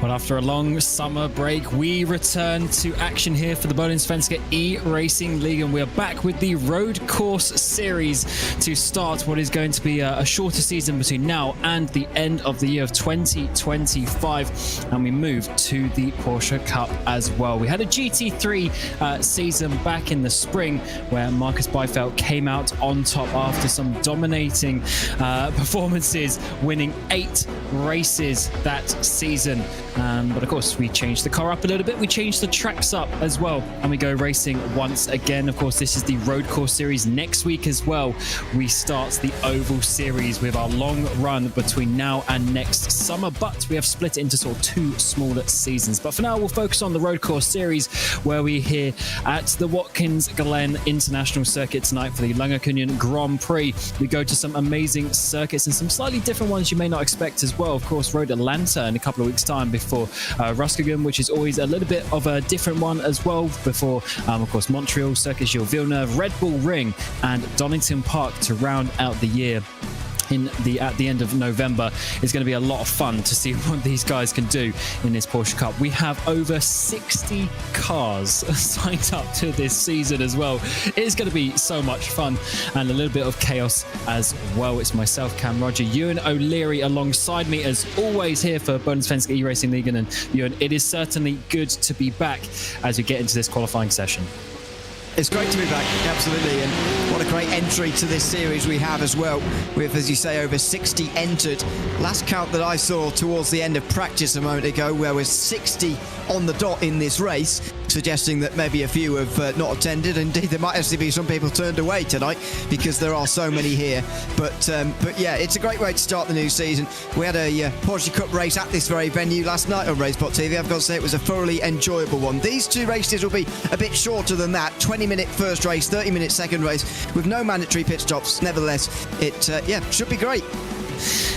Well, after a long summer break, we return to action here for the Bohlin Svenska Eracingligan. We are back with the road course series to start what is going to be a shorter season between now and the end of the year of 2025. And we move to the Porsche Cup as well. We had a GT3 season back in the spring where Marcus Byfeld came out on top after some dominating performances, winning 8 races that season. But of course, we changed the car up a little bit. We changed the tracks up as well, and we go racing once again. Of course, this is the road course series. Next week as well, we start the oval series with our long run between now and next summer. But we have split it into sort of 2 smaller seasons. But for now, we'll focus on the road course series, where we're here at the Watkins Glen International Circuit tonight for the Lagerkungen Grand Prix. We go to some amazing circuits and some slightly different ones you may not expect as well. Of course, Road Atlanta in a couple of weeks' time before Eracingligan, which is always a little bit of a different one as well, before of course Montreal, Circuit Gilles Villeneuve, Red Bull Ring and Donington Park to round out the year. At the end of November. It's going to be a lot of fun to see what these guys can do in this Porsche Cup. We have over 60 cars signed up to this season as well. It's going to be so much fun and a little bit of chaos as well. It's myself, Cam Roger, Ewan O'Leary alongside me as always here for Bohlin Svenska Eracingligan. And Ewan, it is certainly good to be back as we get into this qualifying session. It's great to be back, absolutely, and what a great entry to this series we have as well, with, as you say, over 60 entered. Last count that I saw towards the end of practice a moment ago, where we're 60 on the dot in this race, suggesting that maybe a few have not attended. Indeed, there might actually be some people turned away tonight because there are so many here. But yeah, it's a great way to start the new season. We had a Porsche Cup race at this very venue last night on RaceSpotTV. I've got to say it was a thoroughly enjoyable one. These 2 races will be a bit shorter than that. 20-minute first race, 30-minute second race, with no mandatory pit stops. Nevertheless, it should be great.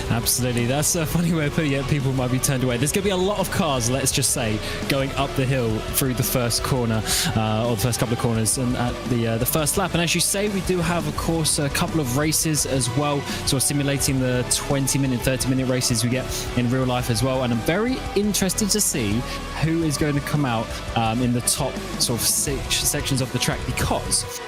Absolutely. That's a funny way of putting it. People might be turned away. There's going to be a lot of cars, let's just say, going up the hill through the first corner, or the first couple of corners, and at the first lap. And as you say, we do have, of course, a couple of races as well, so we're simulating the 20-minute, 30-minute races we get in real life as well. And I'm very interested to see who is going to come out in the top sort of sections of the track, because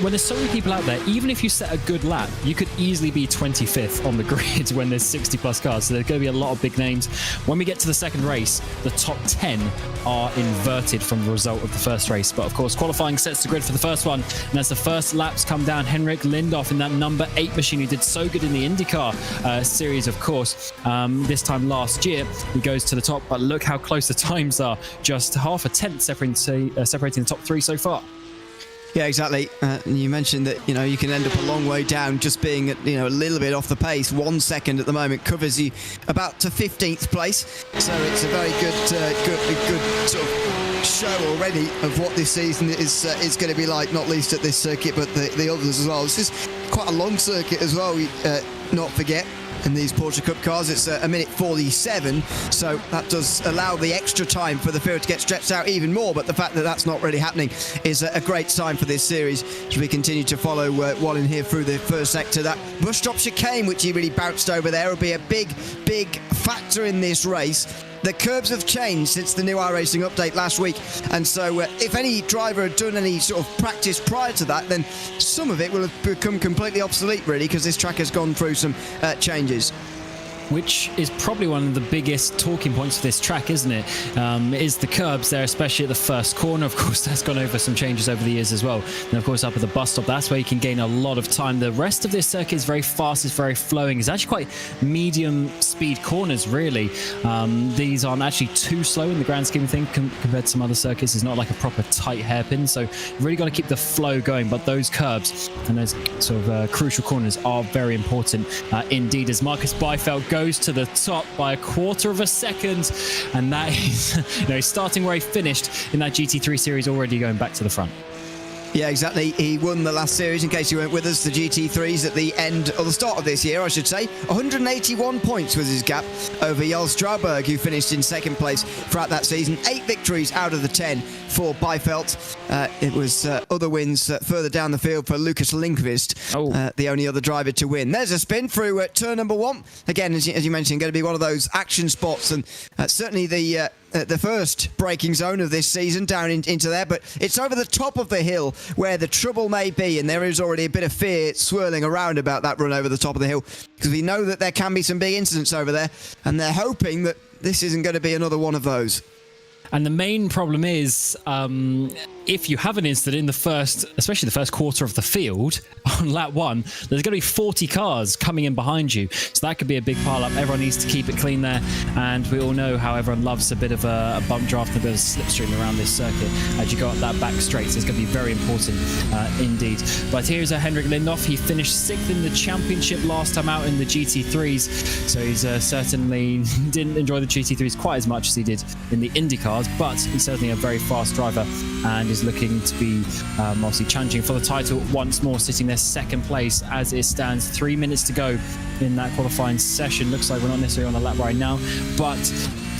when there's so many people out there, even if you set a good lap, you could easily be 25th on the grid when there's 60 plus cars. So there's going to be a lot of big names. When we get to the second race, the top 10 are inverted from the result of the first race. But of course, qualifying sets the grid for the first one. And as the first laps come down, Henrik Lindhoff in that number 8 machine, who did so good in the IndyCar series, of course, this time last year, he goes to the top. But look how close the times are. Just half a tenth separating the top 3 so far. Yeah, exactly. You mentioned that, you can end up a long way down just being, a little bit off the pace. 1 second at the moment covers you about to 15th place. So it's a very good sort of show already of what this season is going to be like, not least at this circuit, but the others as well. This is quite a long circuit as well, not forget. In these Porsche Cup cars, it's a minute 47, so that does allow the extra time for the field to get stretched out even more. But the fact that that's not really happening is a great sign for this series, as we continue to follow Bohlin here through the first sector. That bus stop chicane, which he really bounced over there, will be a big factor in this race. The curbs have changed since the new iRacing update last week, and so if any driver had done any sort of practice prior to that, then some of it will have become completely obsolete, really, because this track has gone through some changes. Which is probably one of the biggest talking points for this track, isn't it? Is the curbs there, especially at the first corner. Of course, that's gone over some changes over the years as well. And of course, up at the bus stop, that's where you can gain a lot of time. The rest of this circuit is very fast, it's very flowing. It's actually quite medium speed corners, really. These aren't actually too slow in the grand scheme of things compared to some other circuits. It's not like a proper tight hairpin, so you've really got to keep the flow going. But those curbs and those sort of crucial corners are very important indeed, as Marcus Byfeld goes to the top by 1/4 of a second, and that is starting where he finished in that GT3 series, already going back to the front. Yeah, exactly. He won the last series, in case you weren't with us, the GT3s at the end, or the start of this year, I should say. 181 points was his gap over Jarl Strauberg, who finished in second place throughout that season. 8 victories out of the 10 for Byfeld. It was other wins further down the field for Lucas Lindqvist, the only other driver to win. There's a spin through turn number 1. Again, as you mentioned, going to be one of those action spots, and certainly the first braking zone of this season down into there, but it's over the top of the hill where the trouble may be, and there is already a bit of fear swirling around about that run over the top of the hill, because we know that there can be some big incidents over there, and they're hoping that this isn't going to be another one of those. And the main problem is, if you have an incident in the first, especially the first quarter of the field on lap 1, there's going to be 40 cars coming in behind you. So that could be a big pile up. Everyone needs to keep it clean there. And we all know how everyone loves a bit of a bump draft and a bit of a slipstream around this circuit as you go up that back straight. So it's going to be very important indeed. But here's Henrik Lindhoff. He finished 6th in the championship last time out in the GT3s. So he's certainly didn't enjoy the GT3s quite as much as he did in the Indy cars, but he's certainly a very fast driver and is looking to be obviously challenging for the title once more, sitting there 2nd place as it stands. 3 minutes to go in that qualifying session. Looks like we're not necessarily on the lap right now, but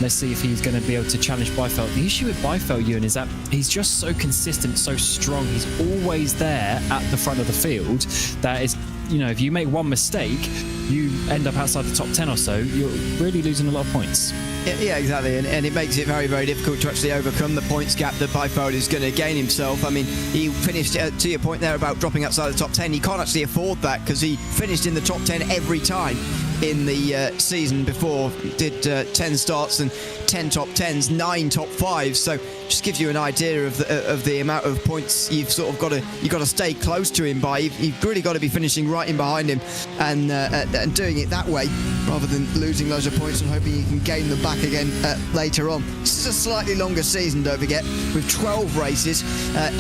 let's see if he's going to be able to challenge Byfeld. The issue with Byfeld, Ewan, is that he's just so consistent, so strong. He's always there at the front of the field. That is, you know, if you make one mistake, you end up outside the top 10 or so, you're really losing a lot of points. Yeah, exactly, and it makes it very, very difficult to actually overcome the points gap that Byfeld is going to gain himself. I mean, he finished, to your point there about dropping outside the top 10, he can't actually afford that because he finished in the top 10 every time in the season before. Did 10 starts and 10 top 10s, 9 top 5s, so just gives you an idea of the amount of points you've sort of got to stay close to him by. You've really got to be finishing right in behind him and doing it that way rather than losing loads of points and hoping you can gain them back again later on. This is a slightly longer season, don't forget, with 12 races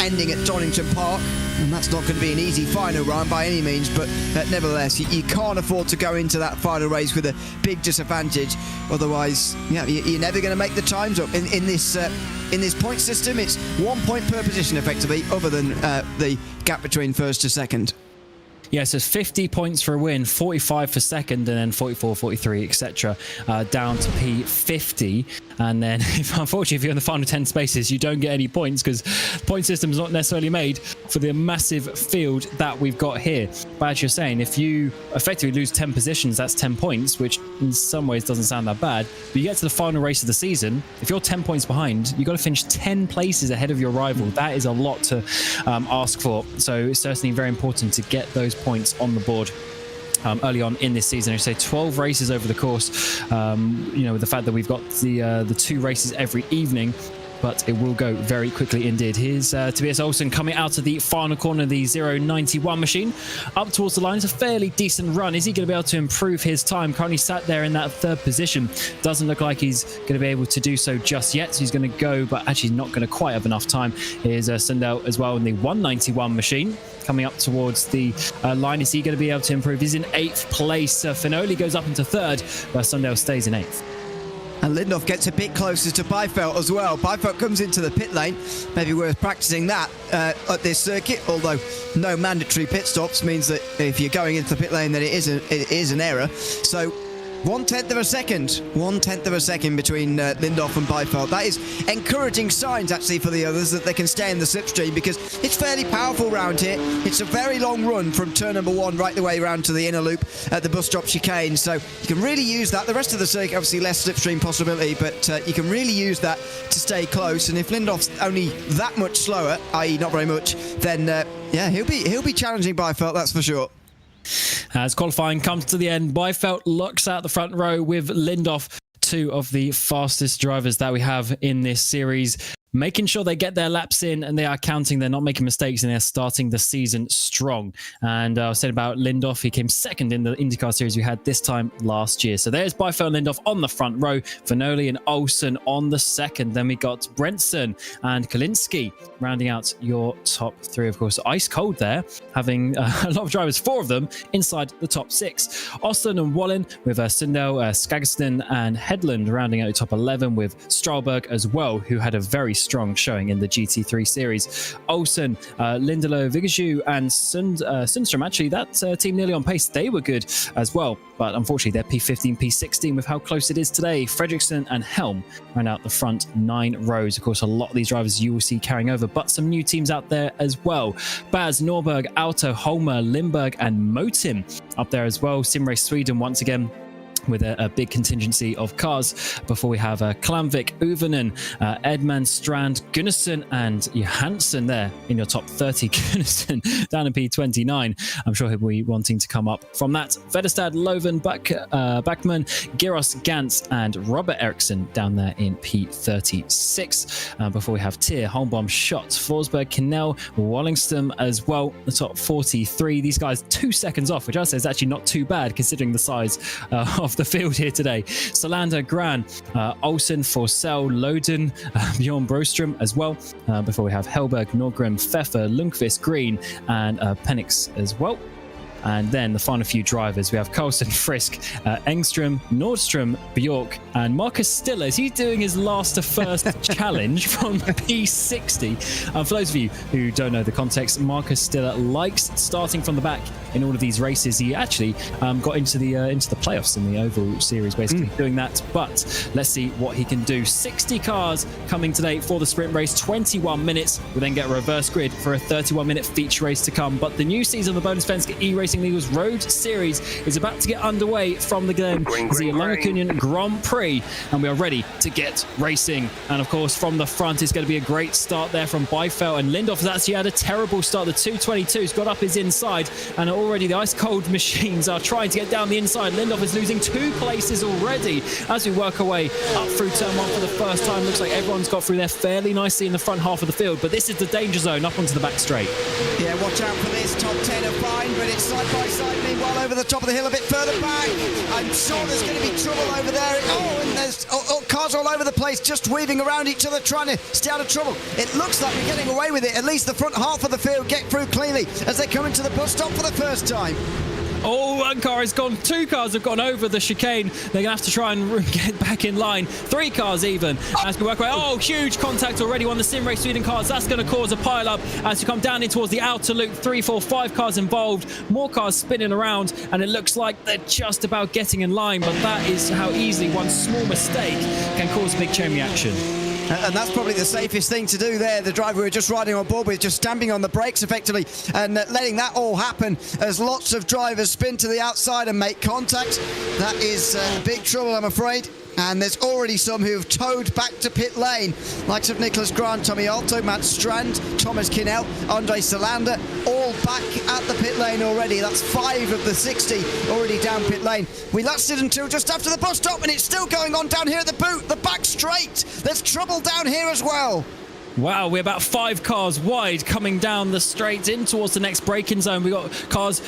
ending at Donington Park, and that's not going to be an easy final round by any means, but nevertheless you can't afford to go into that final race with a big disadvantage, otherwise you're never going to make the times up. In this point system, it's 1 point per position effectively, other than the gap between first to second. Yeah, so it's 50 points for a win, 45 for second, and then 44, 43, etc. Down to P50. And then, unfortunately, if you're in the final 10 spaces, you don't get any points because the point system is not necessarily made for the massive field that we've got here. But as you're saying, if you effectively lose 10 positions, that's 10 points, which in some ways doesn't sound that bad. But you get to the final race of the season, if you're 10 points behind, you've got to finish 10 places ahead of your rival. That is a lot to ask for. So it's certainly very important to get those points on the board early on in this season. I say 12 races over the course, with the fact that we've got the 2 races every evening, but it will go very quickly indeed. Here's Tobias Olsen coming out of the final corner of the 091 machine up towards the line. It's a fairly decent run. Is he going to be able to improve his time? Currently sat there in that 3rd position. Doesn't look like he's going to be able to do so just yet, so he's going to go, but actually not going to quite have enough time. Here's Sundell as well in the 191 machine coming up towards the line. Is he going to be able to improve? He's in 8th place. Finoli goes up into 3rd, where Sundell stays in 8th. And Lindhoff gets a bit closer to Byfeld as well. Byfeld comes into the pit lane. Maybe worth practicing that at this circuit, although no mandatory pit stops means that if you're going into the pit lane, then it is an error. So 1/10 of a second. 1/10 of a second between Lindhoff and Byfeld. That is encouraging signs, actually, for the others that they can stay in the slipstream, because it's fairly powerful round here. It's a very long run from turn number 1 right the way around to the inner loop at the bus stop chicane. So you can really use that. The rest of the circuit, obviously, less slipstream possibility, but you can really use that to stay close. And if Lindhoff's only that much slower, i.e. not very much, then he'll be challenging Byfeld, that's for sure. As qualifying comes to the end, Byfeld looks out the front row with Lindhoff, 2 of the fastest drivers that we have in this series, making sure they get their laps in and they are counting, they're not making mistakes, and they're starting the season strong. And I said about Lindhoff, he came 2nd in the IndyCar series we had this time last year. So there's Byfeld and Lindhoff on the front row, Finoli and Olsen on the 2nd. Then we got Brentson and Kalinski rounding out your top 3. Of course, ice cold there, having a lot of drivers, 4 of them inside the top 6. Austin and Bohlin with Sundell, Skageston and Headland rounding out your top 11, with Stralberg as well, who had a very strong showing in the GT3 series. Olsen, Lindelo, Vigaju, and Sundstrom, actually, that team nearly on pace. They were good as well, but unfortunately, they're P15, P16 with how close it is today. Fredriksson and Helm ran out the front 9 rows. Of course, a lot of these drivers you will see carrying over, but some new teams out there as well. Baz, Norberg, Auto, Holmer, Limburg, and Motim up there as well. Simrace Sweden once again with a big contingency of cars before we have Klamvik, Uvenen, Edman, Strand, Gunnarsson and Johansson there in your top 30. Gunnarsson down in P29. I'm sure he'll be wanting to come up from that. Vedestad, Loven, Backman, Giros, Gantz and Robert Eriksson down there in P36. Before we have Tyr, Holmbaum, Schott, Forsberg, Kinnell, Wallingston as well, the top 43. These guys 2 seconds off, which I say is actually not too bad considering the size of the field here today. Salander, Gran, Olsen, Forsell, Loden, Bjorn Broström as well. Before we have Helberg, Norgrim, Pfeffer, Lundqvist, Green, and Penix as well. And then the final few drivers, we have Carlson, Frisk, Engström, Nordstrom, Bjork, and Marcus Stiller. Is he doing his last to first challenge from P60? For those of you who don't know the context, Marcus Stiller likes starting from the back in all of these races. He actually got into the playoffs in the Oval Series, basically doing that. But let's see what he can do. 60 cars coming today for the sprint race, 21 minutes. We'll then get a reverse grid for a 31-minute feature race to come. But the new season of the Bohlin Svenska E-Racing Legal's Road Series is about to get underway from the Glen, the Lagerkungen Grand Prix, and we are ready to get racing. And of course, from the front, it's going to be a great start there from Beifeld, and Lindorf has actually had a terrible start. The 222's got up his inside, and already the ice-cold machines are trying to get down the inside. Lindorf is losing 2 places already as we work our way up through turn 1 for the first time. Looks like everyone's got through there fairly nicely in the front half of the field, but this is the danger zone up onto the back straight. Yeah, watch out for this. Top 10 are fine, but it's side by side. Meanwhile, over the top of the hill a bit further back. I'm sure there's going to be trouble over there. Oh, and there's cars all over the place, just weaving around each other, trying to stay out of trouble. It looks like we're getting away with it. At least the front half of the field get through cleanly as they come into the bus stop for the first time. Oh, one car has gone. 2 cars have gone over the chicane. They're going to have to try and get back in line. 3 cars even as we work away. Oh, huge contact already on the Simrace Sweden cars. That's going to cause a pile-up as you come down in towards the outer loop. 3, 4, 5 cars involved. More cars spinning around, and it looks like they're just about getting in line, but that is how easily one small mistake can cause a big chain reaction. And that's probably the safest thing to do there. The driver we're just riding on board with, just stamping on the brakes effectively and letting that all happen as lots of drivers spin to the outside and make contact. That is big trouble, I'm afraid. And there's already some who've towed back to pit lane, likes of Nicholas Grant, Tommy Alto, Matt Strand, Thomas Kinnell, Andre Salander, all back at the pit lane already. That's 5 of the 60 already down pit lane. We lasted until just after the bus stop, and it's still going on down here at the boot, the back straight. There's trouble down here as well. Wow, we're about 5 cars wide coming down the straight in towards the next braking zone. We've got cars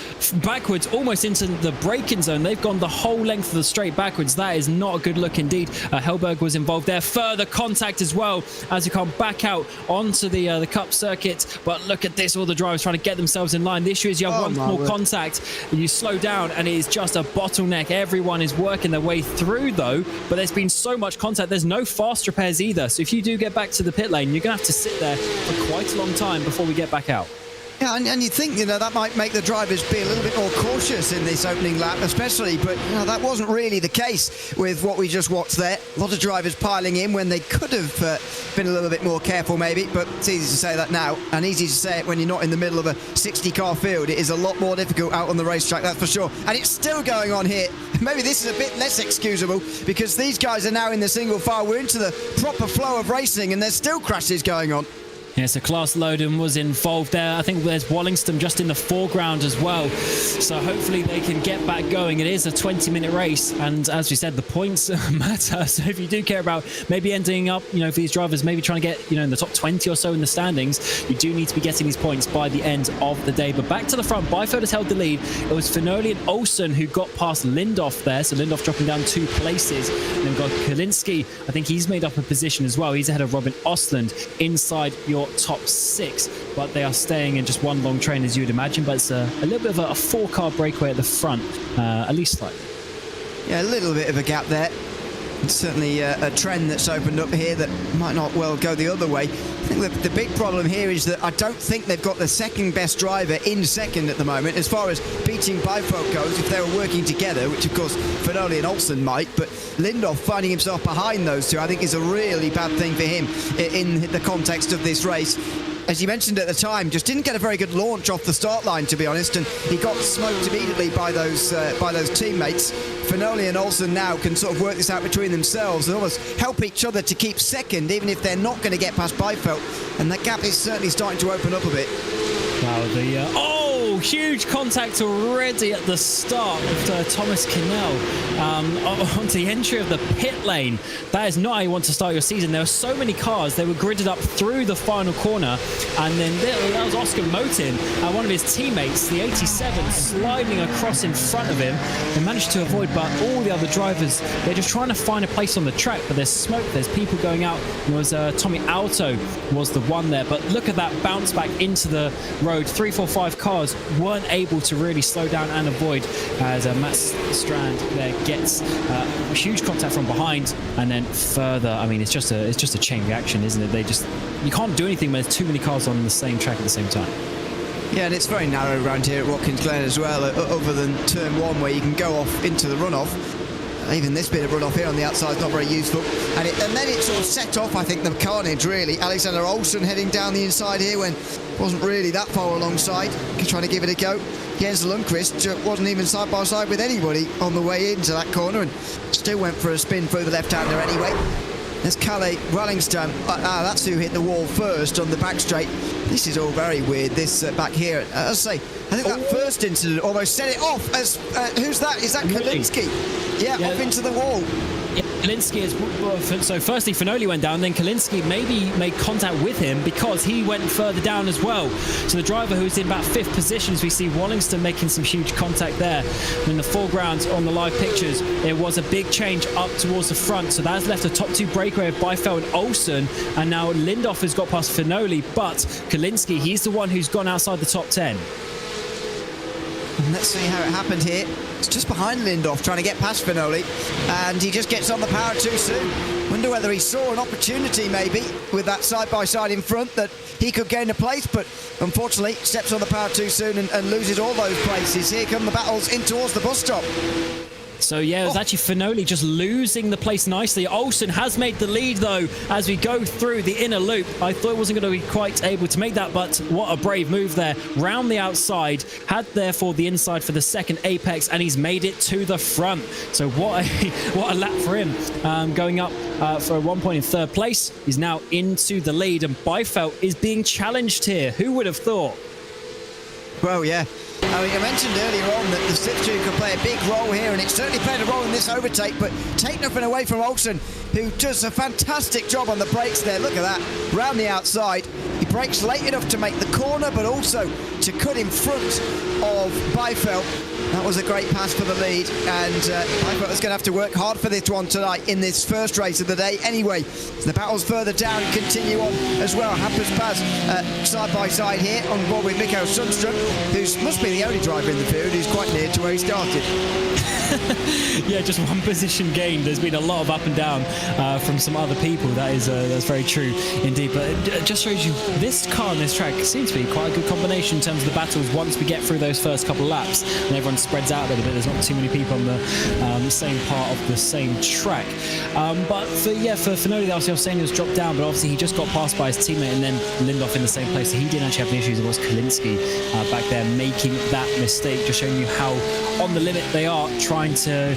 backwards, almost into the braking zone. They've gone the whole length of the straight backwards. That is not a good look indeed. Helberg was involved there. Further contact as well as you come back out onto the Cup circuit. But look at this, all the drivers trying to get themselves in line. The issue is you have one more contact, and you slow down, and it is just a bottleneck. Everyone is working their way through, though, but there's been so much contact. There's no fast repairs either. So if you do get back to the pit lane, you're going to have to sit there for quite a long time before we get back out. Yeah, and you think, that might make the drivers be a little bit more cautious in this opening lap, especially, but, that wasn't really the case with what we just watched there. A lot of drivers piling in when they could have been a little bit more careful, maybe, but it's easy to say that now, and easy to say it when you're not in the middle of a 60-car field. It is a lot more difficult out on the racetrack, that's for sure. And it's still going on here. Maybe this is a bit less excusable, because these guys are now in the single file. We're into the proper flow of racing, and there's still crashes going on. Yeah, so Klaas Loden was involved there. I think there's Wallingston just in the foreground as well. So hopefully they can get back going. It is a 20-minute race. And as we said, the points matter. So if you do care about maybe ending up, for these drivers, maybe trying to get, in the top 20 or so in the standings, you do need to be getting these points by the end of the day. But back to the front, Beifeld has held the lead. It was Finoli and Olsen who got past Lindorf there. So Lindorf dropping down 2 places. And then we've got Kalinski. I think he's made up a position as well. He's ahead of Robin Ostland inside your top 6, but they are staying in just one long train as you would imagine, but it's a little bit of a 4-car breakaway at the front, at least slightly. Yeah, a little bit of a gap there. It's certainly a trend that's opened up here that might not well go the other way. I think the big problem here is that I don't think they've got the second best driver in second at the moment as far as beating Bifeld goes if they were working together, which of course Finoli and Olsen might, but Lindhoff finding himself behind those two I think is a really bad thing for him in the context of this race. As you mentioned at the time, just didn't get a very good launch off the start line, to be honest, and he got smoked immediately by those teammates. Finoli and Olsen now can sort of work this out between themselves and almost help each other to keep second, even if they're not going to get past Bifeld, and that gap is certainly starting to open up a bit. Wow, huge contact already at the start with Thomas Kinnell onto the entry of the pit lane. That is not how you want to start your season. There were so many cars, they were gridded up through the final corner, and then that was Oscar Motin and one of his teammates, the 87, sliding across in front of him. They managed to avoid, but all the other drivers, they're just trying to find a place on the track, but there's smoke, there's people going out. It was Tommy Alto was the one there, but look at that bounce back into the road. 3, 4, 5 cars weren't able to really slow down and avoid as Matt Strand there gets huge contact from behind, and then further, I mean, it's just a chain reaction, isn't it? You can't do anything when there's too many cars on the same track at the same time. Yeah, and it's very narrow around here at Watkins Glen as well, other than turn 1 where you can go off into the runoff. Even this bit of runoff here on the outside is not very useful. And then it sort of set off, I think, the carnage, really. Alexander Olsen heading down the inside here when wasn't really that far alongside. Trying to give it a go. Jens Lundqvist wasn't even side by side with anybody on the way into that corner and still went for a spin through the left-hander anyway. There's Kalle Wellingstone. That's who hit the wall first on the back straight. This is all very weird, this back here. As I say, I think that first incident almost set it off as... who's that? Is that Kalinski? Yeah, off into the wall. Yeah, Kalinski is... So firstly, Finoli went down, then Kalinski maybe made contact with him because he went further down as well. So the driver who's in about 5th position, as we see Wallington making some huge contact there. In the foreground on the live pictures, it was a big change up towards the front. So that has left a top 2 breakaway of Bifeld and Olsen. And now Lindhoff has got past Finoli, but Kalinski, he's the one who's gone outside the top 10. And let's see how it happened here. It's just behind Lindhoff, trying to get past Finoli, and he just gets on the power too soon. Wonder whether he saw an opportunity, maybe, with that side-by-side in front, that he could gain a place, but unfortunately steps on the power too soon and loses all those places. Here come the battles in towards the bus stop. So yeah, it was actually Finoli just losing the place nicely. Olsen has made the lead though as we go through the inner loop. I thought it wasn't going to be quite able to make that, but what a brave move there. Round the outside, had therefore the inside for the second apex, and he's made it to the front. So what a lap for him. Going up for 1 point in 3rd place. He's now into the lead, and Bifeld is being challenged here. Who would have thought? Well, yeah. I mean, I mentioned earlier on that the slipstream could play a big role here, and it certainly played a role in this overtake, but take nothing away from Olsen, who does a fantastic job on the brakes there. Look at that, round the outside. He brakes late enough to make the corner, but also to cut in front of Bifeld. That was a great pass for the lead, and Bifeld is going to have to work hard for this one tonight in this first race of the day. Anyway, the battles further down continue on as well. Hampus Paz side by side here on board with Mikko Sundström, who must be the only driver in the field who's quite near to where he started. Yeah, just one position gained. There's been a lot of up and down from some other people. That's very true indeed. But it just shows you this car and this track seems to be quite a good combination in terms of the battles once we get through those first couple of laps and everyone spreads out a little bit. There's not too many people on the same part of the same track. But for Finoli, obviously I was saying he was dropped down, but obviously he just got passed by his teammate and then Lindhoff in the same place. So he didn't actually have any issues. It was Kalinski back there making that mistake, just showing you how on the limit they are trying to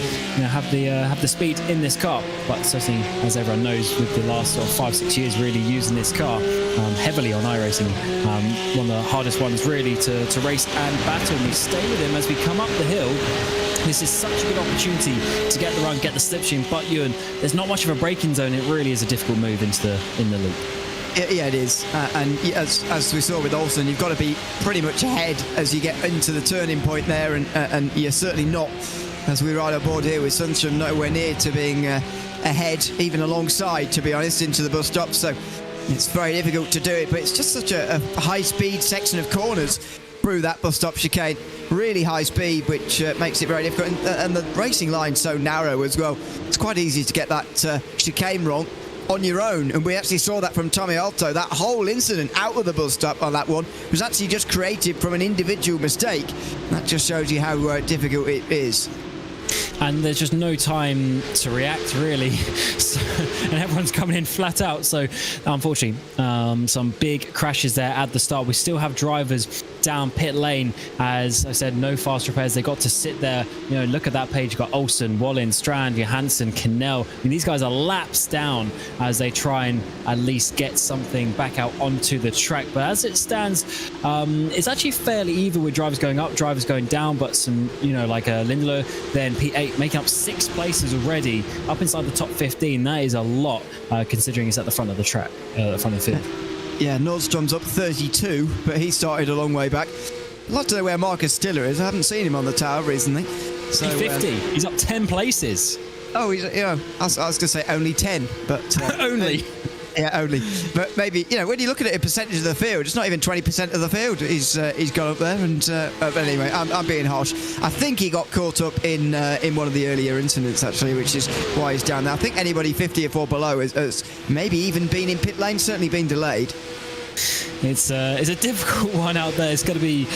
have the speed in this car. But certainly, as everyone knows, with the last sort of 5-6 years really using this car heavily on iRacing, one of the hardest ones really to race and battle. And we stay with him as we come up the hill. This is such a good opportunity to get the run, get the slipstream, but Ewan, there's not much of a braking zone. It really is a difficult move in the loop. Yeah, it is. And as we saw with Olsen, you've got to be pretty much ahead as you get into the turning point there, and you're certainly not, as we ride aboard here with Sundström, nowhere near to being ahead, even alongside, to be honest, into the bus stop. So it's very difficult to do it, but it's just such a high-speed section of corners. through that bus stop chicane. Really high speed, which makes it very difficult. And the racing line's so narrow as well. It's quite easy to get that chicane wrong on your own. And we actually saw that from Tommy Alto. That whole incident out of the bus stop on that one was actually just created from an individual mistake. That just shows you how difficult it is. And there's just no time to react, really. And everyone's coming in flat out. So, unfortunately, some big crashes there at the start. We still have drivers down pit lane. As I said, no fast repairs. They got to sit there. You know, look at that page. You've got Olsen, Bohlin, Strand, Johansson, Kinnell. I mean, these guys are laps down as they try and at least get something back out onto the track. But as it stands, it's actually fairly even with drivers going up, drivers going down. But some, you know, like Lindler, then P8 making up 6 places already, up inside the top 15. That is a lot, considering he's at the front of the track, the front of the field. Yeah, Nordstrom's up 32, but he started a long way back. I'd like to know where Marcus Stiller is. I haven't seen him on the tower recently. So, 50. He's up 10 places. Oh, he's, I was going to say only 10, but... Only? Yeah, only. But maybe, you know, when you look at it in percentage of the field, it's not even 20% of the field he's got up there. And but anyway, I'm being harsh. I think he got caught up in one of the earlier incidents, actually, which is why he's down there. I think anybody 50 or below has maybe even been in pit lane, certainly been delayed. It's a difficult one out there. It's going to be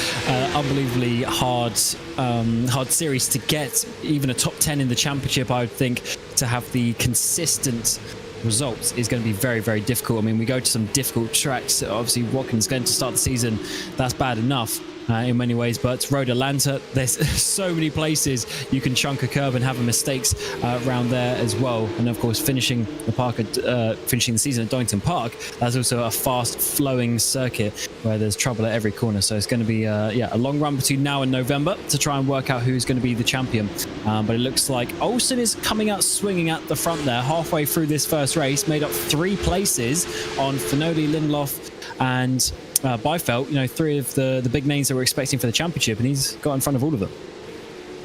unbelievably hard series to get even a top 10 in the championship. I would think to have the consistent results is going to be very, very difficult. I mean, we go to some difficult tracks. Obviously, Watkins going to start the season. That's bad enough in many ways, but Road Atlanta, there's so many places you can chunk a curb and have mistakes around there as well. And of course, finishing the season at Donington Park, that's also a fast flowing circuit where there's trouble at every corner. So it's going to be a long run between now and November to try and work out who's going to be the champion. But it looks like Olsen is coming out swinging at the front there halfway through this first race, made up 3 places on Finoli, Lindelof and Byfeld, you know, 3 of the big names that we're expecting for the championship, and he's got in front of all of them.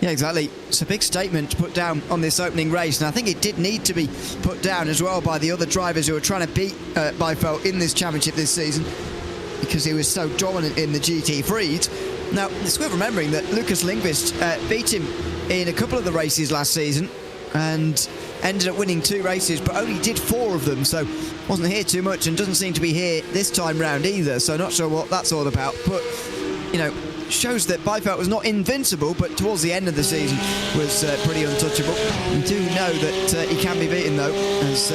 Yeah, exactly. It's a big statement to put down on this opening race, and I think it did need to be put down as well by the other drivers who are trying to beat Byfeld in this championship this season, because he was so dominant in the GT3s. Now, it's worth remembering that Lucas Lindqvist beat him in a couple of the races last season, and ended up winning 2 races, but only did 4 of them, so wasn't here too much and doesn't seem to be here this time round either, so not sure what that's all about. But, you know, shows that Byfeld was not invincible, but towards the end of the season was pretty untouchable. We do know that he can be beaten, though, as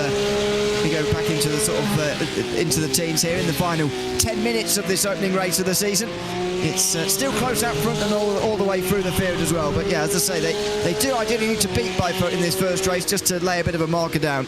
we go back into the sort of into the teens here in the final 10 minutes of this opening race of the season. It's still close out front and all the way through the field as well. But yeah, as I say, they do ideally need to beat Byfeld in this first race just to lay a bit of a marker down.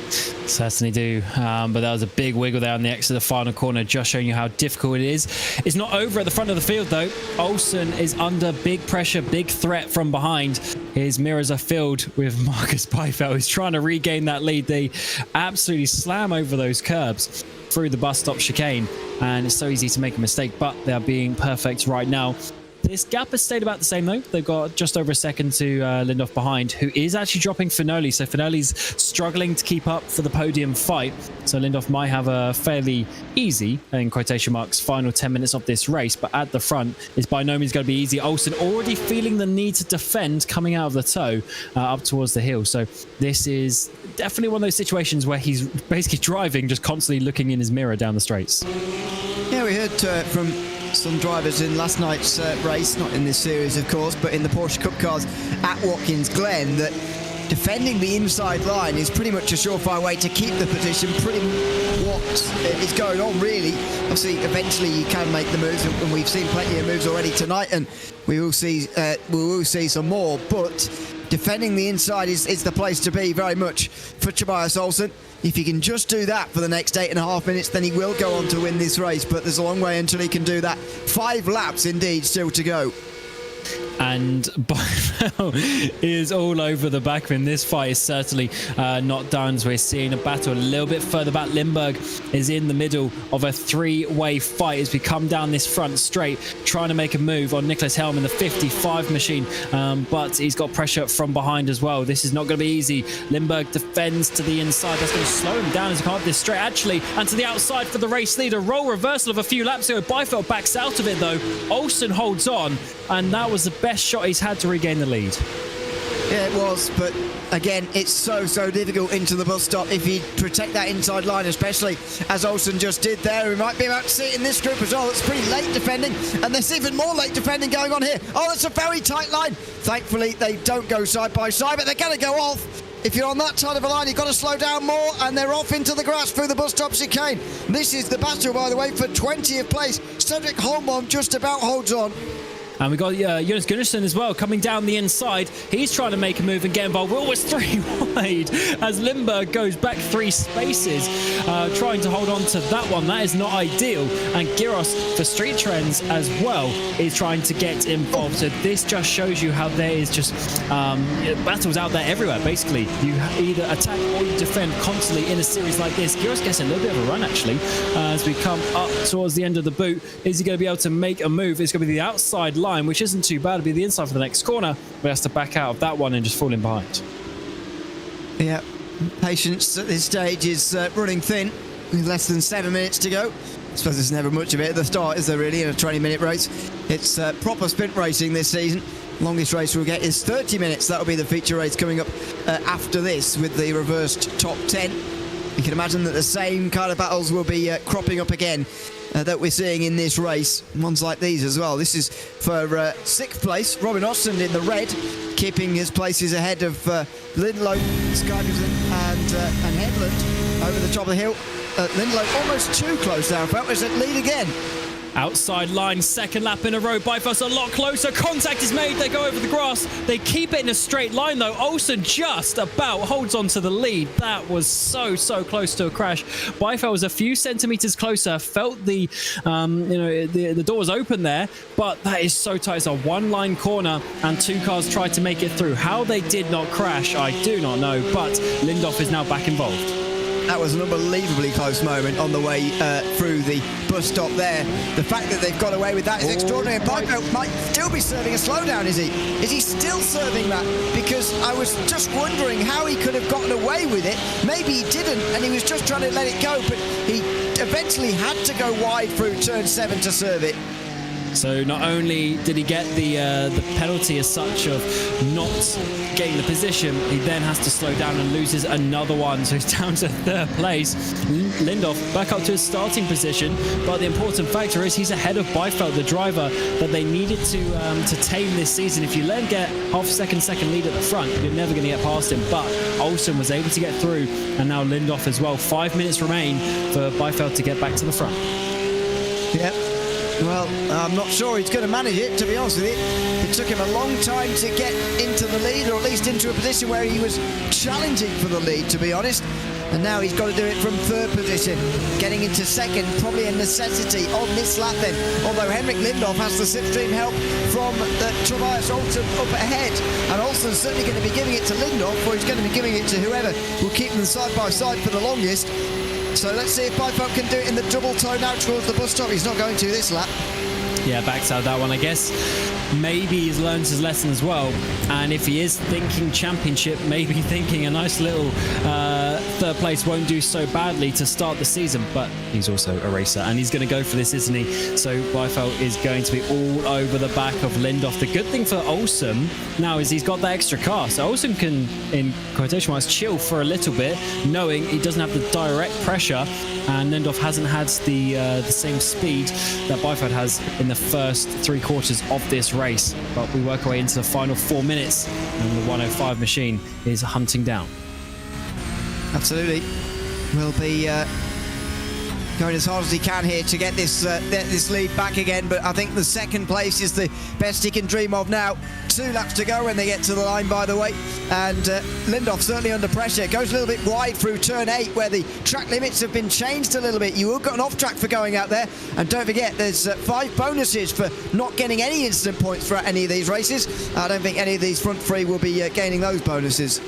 Certainly do, but that was a big wiggle there on the exit of the final corner, just showing you how difficult it is. It's not over at the front of the field, though. Olsen is under big pressure, big threat from behind. His mirrors are filled with Marcus Byfeld, who's trying to regain that lead. They absolutely slam over those curbs through the bus stop chicane, and it's so easy to make a mistake, but they are being perfect right now. This gap has stayed about the same, though. They've got just over a second to Lindelof behind, who is actually dropping Finoli. So Finoli's struggling to keep up for the podium fight. So Lindelof might have a fairly easy, in quotation marks, final 10 minutes of this race. But at the front, it's by no means going to be easy. Olsen already feeling the need to defend coming out of the toe up towards the hill. So this is definitely one of those situations where he's basically driving, just constantly looking in his mirror down the straights. Yeah, we heard from some drivers in last night's race, not in this series of course, but in the Porsche Cup cars at Watkins Glen, that defending the inside line is pretty much a surefire way to keep the position. Pretty what is going on, really. Obviously, eventually you can make the moves, and we've seen plenty of moves already tonight, and we will see some more. But defending the inside is the place to be, very much for Tobias Olsen. If he can just do that for the next 8.5 minutes, then he will go on to win this race. But there's a long way until he can do that. 5 laps, indeed, still to go. and Bohlin is all over the back of him. This fight is certainly not done, as we're seeing a battle a little bit further back. Lindberg is in the middle of a three-way fight as we come down this front straight, trying to make a move on Nicholas Helm in the 55 machine, but he's got pressure from behind as well. This is not going to be easy. Lindberg defends to the inside. That's going to slow him down as he can't this straight, actually, and to the outside for the race leader. Role reversal of a few laps ago. Byfeld backs out of it, though. Olsen holds on, and that was the best shot he's had to regain the lead. Yeah, it was, but again, it's so difficult into the bus stop if you protect that inside line, especially as Olsen just did there. We might be about to see it in this group as well. It's pretty late defending, and there's even more late defending going on here. Oh, that's a very tight line. Thankfully, they don't go side by side, but they're going to go off. If you're on that side of a line, you've got to slow down more, and they're off into the grass through the bus stop chicane. This is the battle, by the way, for 20th place. Cedric Holmbohm just about holds on. And we got Jonas Gunnarsson as well coming down the inside. He's trying to make a move and get involved. We're almost three wide as Lindberg goes back 3 spaces, trying to hold on to that one. That is not ideal. And Giros for Street Trends as well is trying to get involved. So this just shows you how there is just battles out there everywhere. Basically, you either attack or you defend constantly in a series like this. Giros gets a little bit of a run, actually, as we come up towards the end of the boot. Is he going to be able to make a move? It's going to be the outside line, which isn't too bad. It'll be the inside for the next corner, but has to back out of that one and just fall in behind. Yeah, patience at this stage is running thin with less than 7 minutes to go. I suppose there's never much of it at the start, is there really, in a 20-minute race? It's proper sprint racing this season. Longest race we'll get is 30 minutes. That'll be the feature race coming up after this with the reversed top 10. You can imagine that the same kind of battles will be cropping up again that we're seeing in this race. Ones like these as well. This is for 6th place. Robin Osland in the red, keeping his places ahead of Lindlow, Skyberson and Headland over the top of the hill. Lindlow almost too close now. Felt was at lead again. Outside line, second lap in a row. Bypass a lot closer. Contact is made. They go over the grass. They keep it in a straight line, though. Olsen just about holds on to the lead. That was so close to a crash. Byfeld was a few centimeters closer. Felt the door was open there, but that is so tight. It's a one-line corner, and 2 cars tried to make it through. How they did not crash, I do not know. But Lindhoff is now back involved. That was an unbelievably close moment on the way through the bus stop there. The fact that they've got away with that is extraordinary. And Byfeld might still be serving a slowdown, is he? Is he still serving that? Because I was just wondering how he could have gotten away with it. Maybe he didn't, and he was just trying to let it go, but he eventually had to go wide through turn 7 to serve it. So not only did he get the penalty as such of not getting the position, he then has to slow down and loses another one. So he's down to 3rd place. Lindhoff back up to his starting position, but the important factor is he's ahead of Byfeld, the driver that they needed to tame this season. If you let him get half a second lead at the front, you're never going to get past him. But Olsen was able to get through, and now Lindhoff as well. 5 minutes remain for Byfeld to get back to the front. Yep. Well, I'm not sure he's going to manage it, to be honest with you. It took him a long time to get into the lead, or at least into a position where he was challenging for the lead, to be honest. And now he's got to do it from 3rd position. Getting into 2nd, probably a necessity on this lap then. Although Henrik Lindhoff has the slipstream help from Tobias Olsen up ahead. And Olsen's certainly going to be giving it to Lindhoff, or he's going to be giving it to whoever will keep them side by side for the longest. So let's see if Byfeld can do it in the double toe now towards the bus stop. He's not going to this lap. Yeah, backs out that one. I guess maybe he's learned his lesson as well. And if he is thinking championship, maybe thinking a nice little 3rd place won't do so badly to start the season. But he's also a racer, and he's going to go for this, isn't he? So Byfeld is going to be all over the back of Lindhoff. The good thing for Olsen now is he's got that extra car. So Olsen can, in quotation marks, chill for a little bit, knowing he doesn't have the direct pressure. And Lindhoff hasn't had the same speed that Byfeld has in the first 3 quarters of this race. But we work our way into the final 4 minutes, and the 105 machine is hunting down. Absolutely. Will be going as hard as he can here to get this lead back again, but I think the second place is the best he can dream of now. 2 laps to go when they get to the line, by the way, and Lindoff certainly under pressure. Goes a little bit wide through turn 8 where the track limits have been changed a little bit. You have got an off track for going out there, and don't forget there's 5 bonuses for not getting any incident points for any of these races. I don't think any of these front 3 will be gaining those bonuses.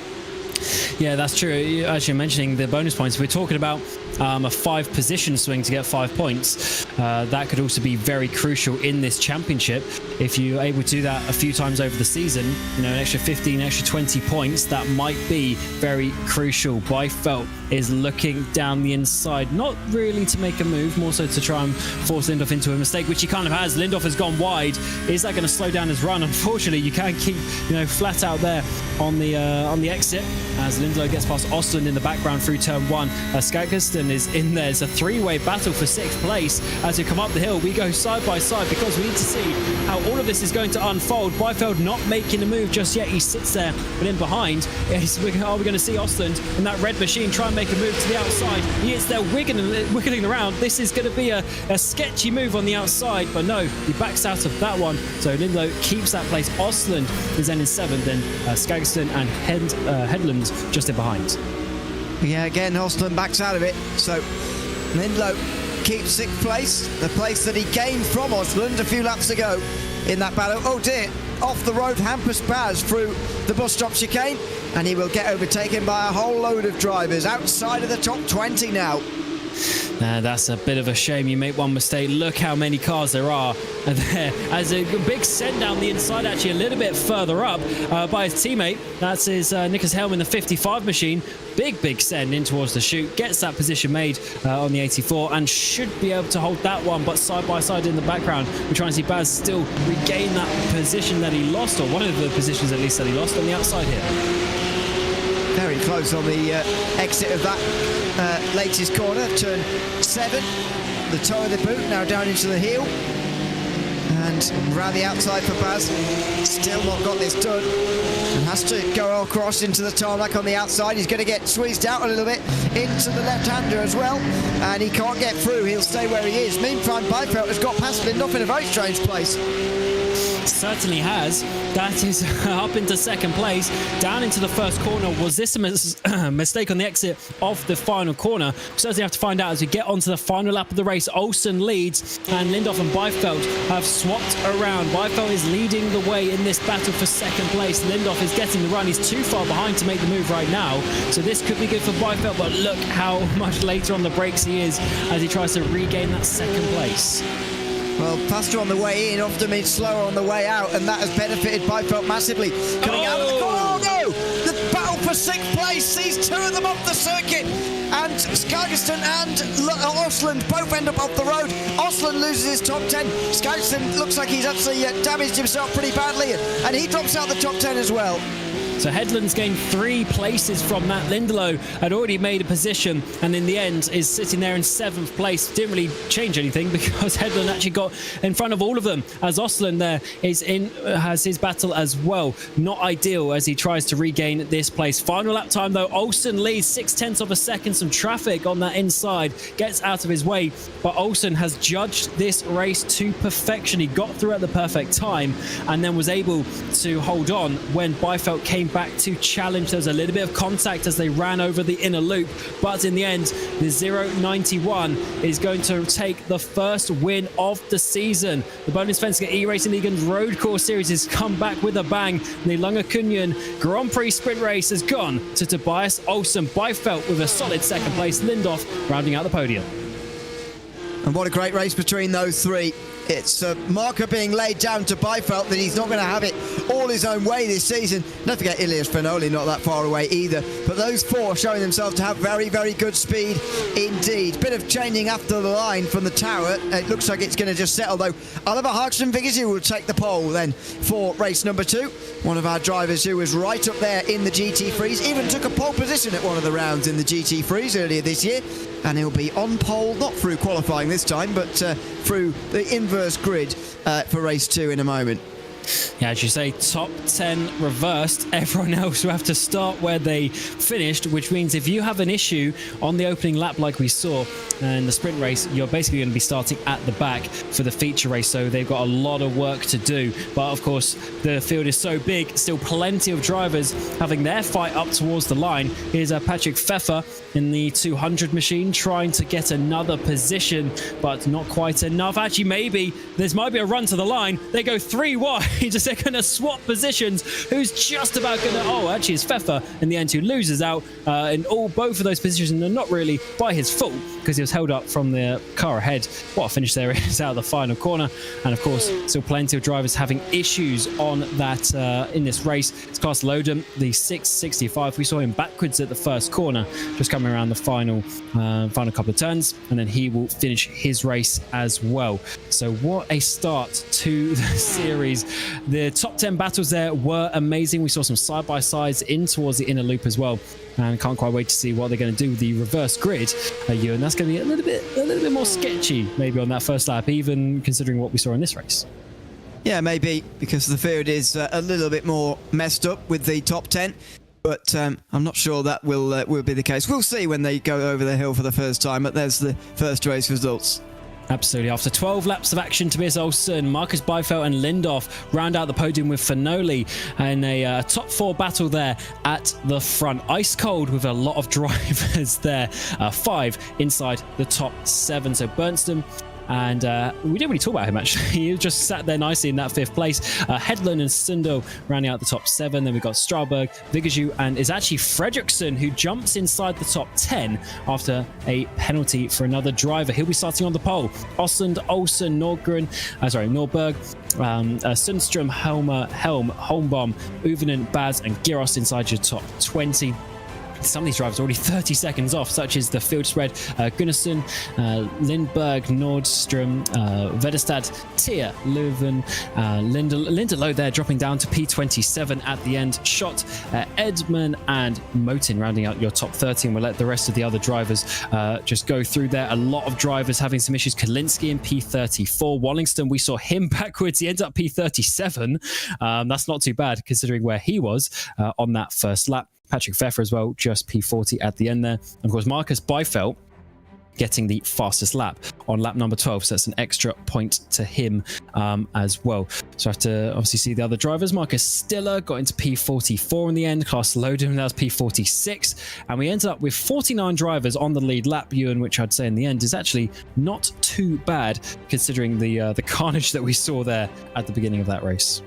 Yeah, that's true. Actually, mentioning the bonus points, we're talking about a 5 position swing to get 5 points. That could also be very crucial in this championship. If you're able to do that a few times over the season, you know, an extra 15, extra 20 points, that might be very crucial. Byfeld is looking down the inside, not really to make a move, more so to try and force Lindoff into a mistake, which he kind of has. Lindoff has gone wide. Is that going to slow down his run? Unfortunately, you can't keep, flat out there on the exit as Lindlow gets past Ostlund in the background through turn 1. Skagerston is in there. It's a 3-way battle for 6th place. As we come up the hill, we go side by side because we need to see how all of this is going to unfold. Byfeld not making a move just yet. He sits there, but in behind, are we going to see Ostlund in that red machine try and make a move to the outside? He is there wiggling around. This is going to be a sketchy move on the outside, but no, he backs out of that one. So Lindlow keeps that place. Ostlund is then in 7th, then Skagerston and Headland just in behind. Yeah, again, Ostlund backs out of it. So Lindlow keeps 6th place, the place that he gained from Ostlund a few laps ago in that battle. Oh dear, off the road, hampers Baz through the bus stop chicane, and he will get overtaken by a whole load of drivers outside of the top 20 now. That's a bit of a shame. You make one mistake. Look how many cars there are there. As a big send down the inside, actually a little bit further up by his teammate. That's his Nicholas Helm in the 55 machine. Big send in towards the chute. Gets that position made on the 84 and should be able to hold that one. But side by side in the background, we're trying to see Baz still regain that position that he lost, or one of the positions at least that he lost on the outside here. Very close on the exit of that latest corner, turn 7. The toe of the boot now down into the heel. And around the outside for Baz. Still not got this done. And has to go across into the tarmac on the outside. He's going to get squeezed out a little bit into the left-hander as well. And he can't get through. He'll stay where he is. Meantime, Byfeld has got past Lindoff in a very strange place. Certainly has. That is up into 2nd place, down into the 1st corner. Was this a mistake on the exit of the final corner? We certainly have to find out as we get onto the final lap of the race. Olsen leads, and Lindoff and Byfeld have swapped around. Byfeld is leading the way in this battle for 2nd place. Lindoff is getting the run. He's too far behind to make the move right now, so this could be good for Byfeld, but look how much later on the brakes he is as he tries to regain that 2nd place. Well, faster on the way in often means slower on the way out, and that has benefited Byfeld massively. Coming out of the corner, oh no! The battle for 6th place sees 2 of them off the circuit, and Skagerston and Ostlund both end up off the road. Ostlund loses his top 10. Skagerston looks like he's actually damaged himself pretty badly, and he drops out the top 10 as well. So Headland's gained 3 places from that. Lindelof had already made a position and in the end is sitting there in 7th place. Didn't really change anything because Headland actually got in front of all of them as Ostlund there has his battle as well. Not ideal as he tries to regain this place. Final lap time though, Olsen leads 0.6 of a second. Some traffic on that inside gets out of his way, but Olsen has judged this race to perfection. He got through at the perfect time and then was able to hold on when Byfeld came back to challenge. There was a little bit of contact as they ran over the inner loop, but in the end the 091 is going to take the first win of the season. The Bohlin Svenska Eracingligan's road course series has come back with a bang. The Lagerkungen Grand Prix sprint race has gone to Tobias Olsen. Byfeld with a solid 2nd place, Lindoff rounding out the podium. And what a great race between those 3. It's a marker being laid down to Byfeld that he's not going to have it all his own way this season. Don't forget Ilias Fenoli not that far away either. But those 4 showing themselves to have very, very good speed indeed. Bit of changing after the line from the tower. It looks like it's going to just settle though. Oliver Hagström Viggersy will take the pole then for race number 2. One of our drivers who was right up there in the GT Freeze. Even took a pole position at one of the rounds in the GT Freeze earlier this year. And he'll be on pole, not through qualifying this time, but through the inverse grid for race 2 in a moment. Yeah, as you say, top 10 reversed. Everyone else will have to start where they finished, which means if you have an issue on the opening lap like we saw in the sprint race, you're basically going to be starting at the back for the feature race. So they've got a lot of work to do. But of course, the field is so big, still plenty of drivers having their fight up towards the line. Here's Patrick Pfeffer in the 200 machine trying to get another position, but not quite enough. Actually, maybe this might be a run to the line. They go 3 wide. They're going to swap positions. Who's just about going to... Oh, actually, it's Pfeffer in the end who loses out in both of those positions, and not really by his fault because he was held up from the car ahead. What a finish there is out of the final corner. And of course, still plenty of drivers having issues on that in this race. It's Klaus Lodem, the 665. We saw him backwards at the first corner, just coming around the final couple of turns, and then he will finish his race as well. So what a start to the series. The top 10 battles there were amazing. We saw some side-by-sides in towards the inner loop as well, and can't quite wait to see what they're going to do with the reverse grid, and that's going to be a little bit more sketchy maybe on that first lap, even considering what we saw in this race. Yeah, maybe, because the field is a little bit more messed up with the top 10. But I'm not sure that will be the case. We'll see when they go over the hill for the first time, but there's the first race results. Absolutely. After 12 laps of action, Tobias Olsen, Marcus Beifeld and Lindorf round out the podium with Fanoli, and a top 4 battle there at the front. Ice cold with a lot of drivers there. 5 inside the top 7. So Bernstein, and we didn't really talk about him actually. He just sat there nicely in that 5th place. Hedlund and Sundal rounding out the top 7. Then we've got Strauberg, Vigaju, and is actually Fredriksson, who jumps inside the top 10 after a penalty for another driver. He'll be starting on the pole. Oslund, Olsen, Norberg, Sundström, Helm, Holmbaum, Uvinen, Baz, and Giros inside your top 20. Some of these drivers are already 30 seconds off, such as the field spread. Gunnarsson, Lindberg, Nordstrom, Vedestad, Tier, Leuven, Lindelow there dropping down to P27 at the end. Schott, Edman and Motin rounding out your top 30, and we'll let the rest of the other drivers just go through there. A lot of drivers having some issues. Kalinski in P34. Wallingston, we saw him backwards. He ends up P37. That's not too bad considering where he was on that first lap. Patrick Pfeffer as well, just P40 at the end there. And of course, Marcus Beifeld getting the fastest lap on lap number 12. So that's an extra point to him as well. So I have to obviously see the other drivers. Marcus Stiller got into P44 in the end. Klaus Lodem, that was P46. And we ended up with 49 drivers on the lead lap, Ewan, which I'd say in the end is actually not too bad considering the carnage that we saw there at the beginning of that race.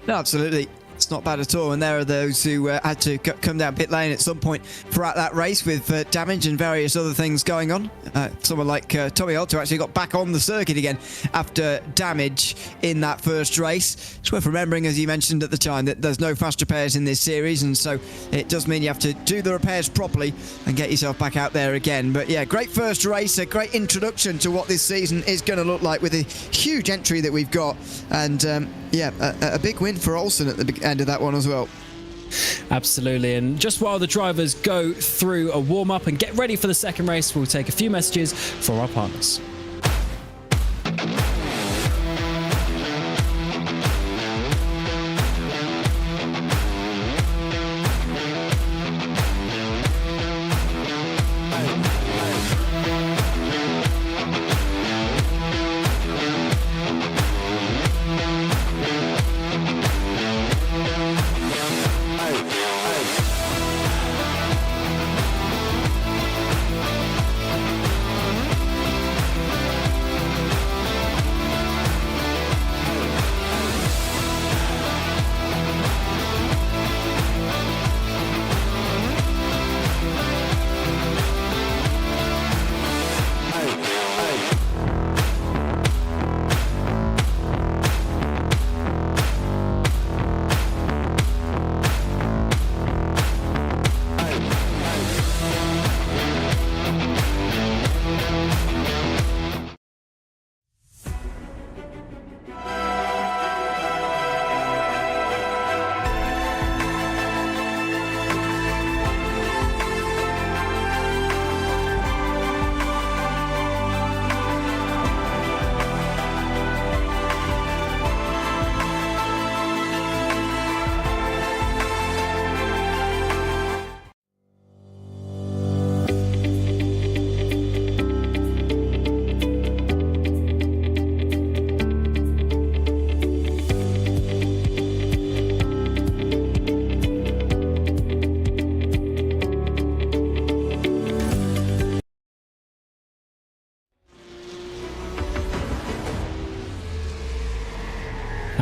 No, absolutely. It's not bad at all, and there are those who had to come down pit lane at some point throughout that race with damage and various other things going on. Someone like Tommy Otto actually got back on the circuit again after damage in that first race. It's worth remembering, as you mentioned at the time, that there's no fast repairs in this series, and so it does mean you have to do the repairs properly and get yourself back out there again. But yeah, great first race, a great introduction to what this season is going to look like with a huge entry that we've got, and a big win for Olsen at the end of that one as well. Absolutely. And just while the drivers go through a warm-up and get ready for the second race, we'll take a few messages for our partners.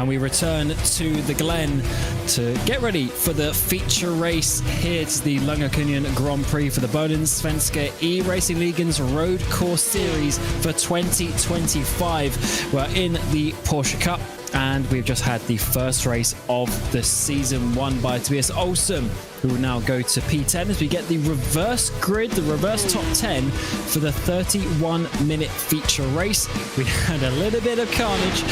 and we return to the Glen to get ready for the feature race here to the Lagerkungen Grand Prix for the Bohlin Svenska Eracingligan's Road Course Series for 2025. We're in the Porsche Cup, and we've just had the first race of the season won by Tobias Olsson, who will now go to P10 as we get the reverse grid, the reverse top 10 for the 31-minute feature race. We had a little bit of carnage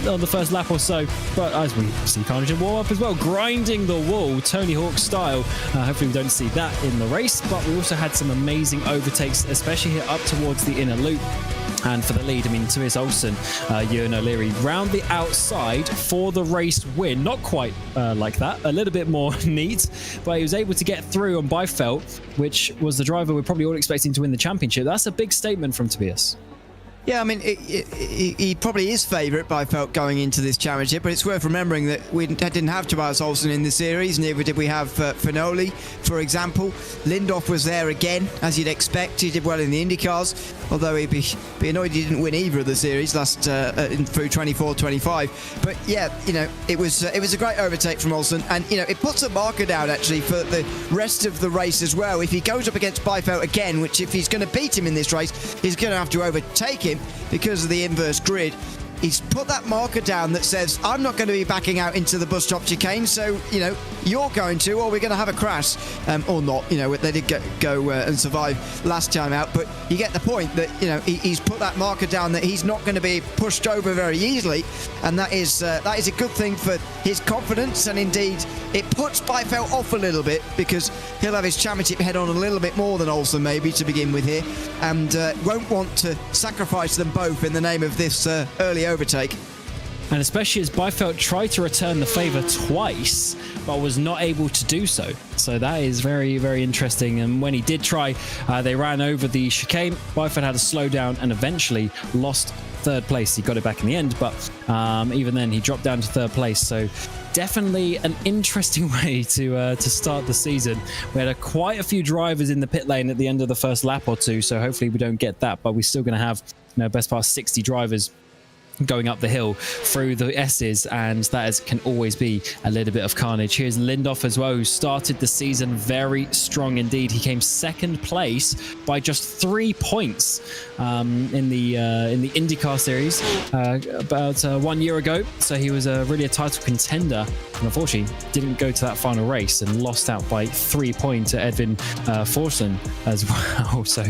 on the first lap or so, but as we see carnage in warm-up as well, grinding the wall, Tony Hawk style. Hopefully we don't see that in the race, but we also had some amazing overtakes, especially here up towards the inner loop. And for the lead, I mean, Tobias Olsson, Ewan O'Leary round the outside for the race win. Not quite like that, a little bit more neat, but he was able to get through on Byfeld, which was the driver we're probably all expecting to win the championship. That's a big statement from Tobias. Yeah, I mean, he probably is favourite by felt going into this championship, but it's worth remembering that we didn't have Tobias Olsson in the series, neither did we have Finoli, for example. Lindhoff was there again, as you'd expect. He did well in the IndyCars, although he'd be annoyed he didn't win either of the series through 24-25. But yeah, you know, it was a great overtake from Olsson, and you know, it puts a marker down actually for the rest of the race as well. If he goes up against Byfeld again, which if he's going to beat him in this race, he's going to have to overtake him because of the inverse grid. He's put that marker down that says, I'm not going to be backing out into the bus stop chicane, so, you know, you're going to, or we're going to have a crash. Or not, you know, they did go and survive last time out, but you get the point that, you know, he's put that marker down that he's not going to be pushed over very easily, and that is a good thing for his confidence, and indeed, it puts Byfeld off a little bit, because he'll have his championship head on a little bit more than Olsson maybe to begin with here, and won't want to sacrifice them both in the name of this early overtake. And especially as Byfeld tried to return the favour twice, but was not able to do so. So that is very, very interesting. And when he did try, they ran over the chicane. Byfeld had to slow down and eventually lost third place. He got it back in the end, but even then he dropped down to third place. So definitely an interesting way to start the season. We had quite a few drivers in the pit lane at the end of the first lap or two, so hopefully we don't get that, but we're still going to have, you know, best part 60 drivers going up the hill through the S's, and that can always be a little bit of carnage. Here's Lindhoff as well, who started the season very strong indeed. He came second place by just 3 points in the IndyCar series about 1 year ago. So he was really a title contender, and unfortunately didn't go to that final race and lost out by 3 points to Edvin Forsland as well. So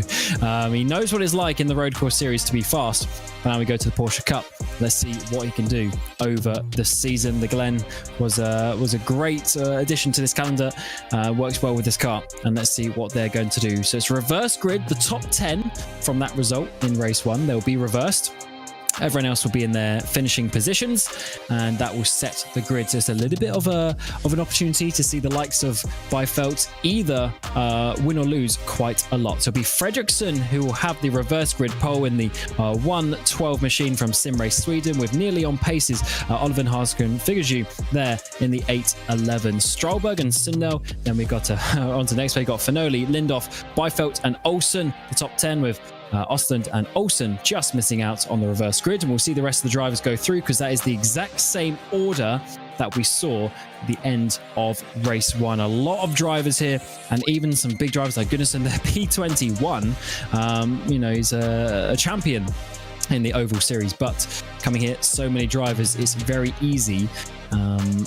he knows what it's like in the road course series to be fast. But now we go to the Porsche Cup. Let's see what he can do over the season. The Glen was a great addition to this calendar. Works well with this car, and let's see what they're going to do. So it's reverse grid. The top 10 from that result in race 1, they'll be reversed. Everyone else will be in their finishing positions, and that will set the grid. So it's a little bit of an opportunity to see the likes of Byfeld either win or lose quite a lot. So it'll be Fredriksson who will have the reverse grid pole in the 1:12 machine from Sim Race Sweden, with nearly on paces Oliver Haskell figures you there in the 8:11. Strollberg and Sundell. Then we got on to next. We got Finoli, Lindhoff, Byfeld, and Olsson. The top 10 with Ostland and Olsson just missing out on the reverse grid, and we'll see the rest of the drivers go through because that is the exact same order that we saw at the end of race 1. A lot of drivers here, and even some big drivers like Gunnarsson, their P21. You know, he's a champion in the Oval Series, but coming here, so many drivers, it's very easy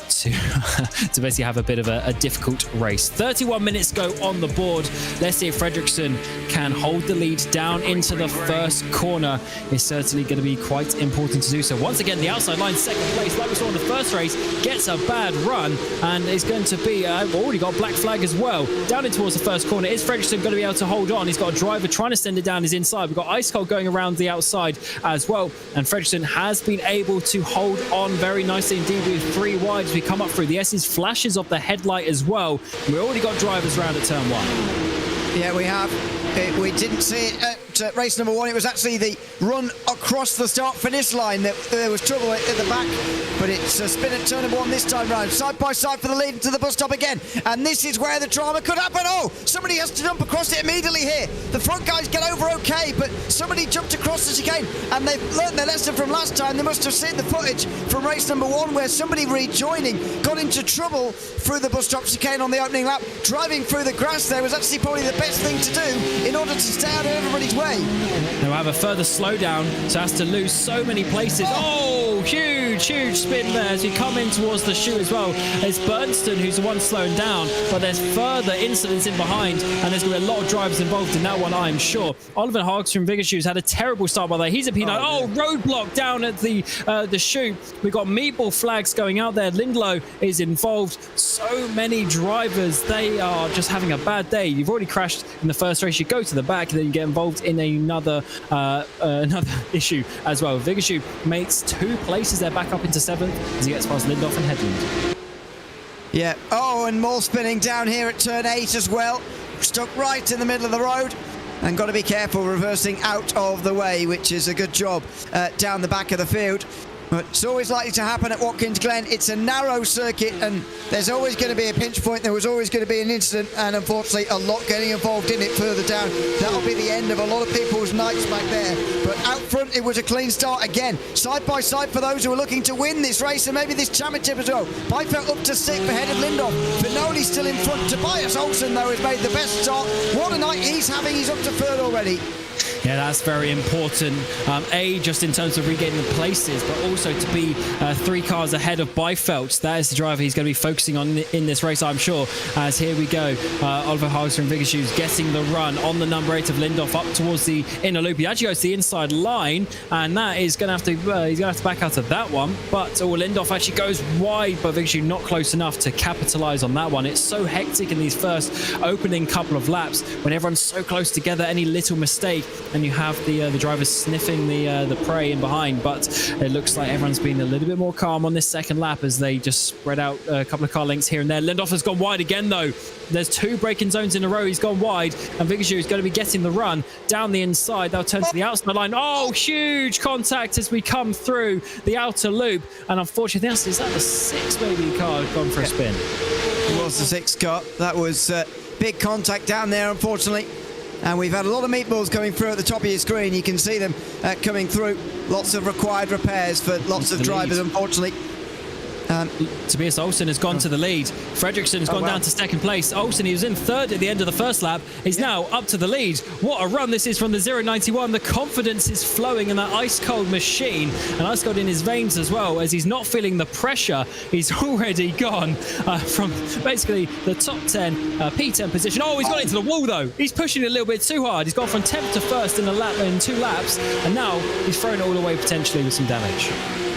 to basically have a bit of a difficult race. 31 minutes go on the board. Let's see if Fredriksson can hold the lead down into the first corner. It's certainly going to be quite important to do so. Once again, the outside line, second place, like we saw in the first race, gets a bad run, and it's going to be already got a black flag as well. Down in towards the first corner. Is Fredriksson going to be able to hold on? He's got a driver trying to send it down his inside. We've got Ice Cold going around the outside as well, and Fredriksson has been able to hold on very nicely indeed with 3 wide as we come up through the S's. Flashes of the headlight as well. We've already got drivers round at turn 1. Yeah, we have. We didn't see it at at race number 1. It was actually the run across the start-finish line that there was trouble at the back, but it's a spin at turn number 1 this time round. Side by side for the lead into the bus stop again, and this is where the drama could happen. Oh, somebody has to jump across it immediately here. The front guys get over okay, but somebody jumped across the chicane, and they've learned their lesson from last time. They must have seen the footage from race number 1 where somebody rejoining got into trouble through the bus stop chicane on the opening lap. Driving through the grass there was actually probably the best thing to do in order to stay out of everybody's way. They'll have a further slowdown, so has to lose so many places. Oh, huge spin there as we come in towards the chute as well. It's Bernston who's the one slowing down, but there's further incidents in behind, and there's going to be a lot of drivers involved in that one, I'm sure. Oliver Hagström Viggershoes had a terrible start by there. He's a P9. Oh, roadblock down at the chute. We've got meatball flags going out there. Lindlow is involved. So many drivers, they are just having a bad day. You've already crashed in the first race. You go to the back, and then you get involved in another issue as well. Viggershoe makes 2 places there, back up into 7th as he gets past Lindhoff and Hedlund. Yeah. Oh, and more spinning down here at turn 8 as well. Stuck right in the middle of the road. And got to be careful reversing out of the way, which is a good job down the back of the field. But it's always likely to happen at Watkins Glen. It's a narrow circuit, and there's always going to be a pinch point. There was always going to be an incident, and unfortunately a lot getting involved in it further down. That'll be the end of a lot of people's nights back there. But out front, it was a clean start again. Side by side for those who are looking to win this race and maybe this championship as well. Byfeld up to 6th ahead of Lindhoff. Finoli still in front. Tobias Olsen, though, has made the best start. What a night he's having. He's up to 3rd already. Yeah, that's very important. Just in terms of regaining the places, but also to be 3 cars ahead of Byfeld. That is the driver he's going to be focusing on in this race, I'm sure. As here we go, Oliver Hagström Viggershoes getting the run on the number 8 of Lindhoff up towards the inner loop. He actually goes to the inside line, and that is going to have to he's going to have to back out of that one. But Lindhoff actually goes wide, but Viggershoes not close enough to capitalise on that one. It's so hectic in these first opening couple of laps when everyone's so close together. Any little mistake, and you have the drivers sniffing the prey in behind, but it looks like everyone's been a little bit more calm on this second lap as they just spread out a couple of car lengths here and there. Lindhoff has gone wide again, though. There's 2 braking zones in a row. He's gone wide, and Viggershoe is going to be getting the run down the inside. They'll turn to the outside line. Oh, huge contact as we come through the outer loop, and unfortunately, is that the 6th maybe car gone for a spin? It was the 6th car. That was big contact down there, unfortunately. And we've had a lot of meatballs coming through at the top of your screen. You can see them coming through. Lots of required repairs for lots of drivers, unfortunately. Tobias Olsen has gone to the lead. Fredriksson has gone down to 2nd place. Olsen, he was in 3rd at the end of the first lap, is now up to the lead. What a run this is from the 091. The confidence is flowing in that ice-cold machine, and ice-cold in his veins as well, as he's not feeling the pressure. He's already gone from basically the top 10 P10 position. Oh, he's gone into the wall, though. He's pushing it a little bit too hard. He's gone from 10th to 1st in 2 laps, and now he's thrown it all away potentially with some damage.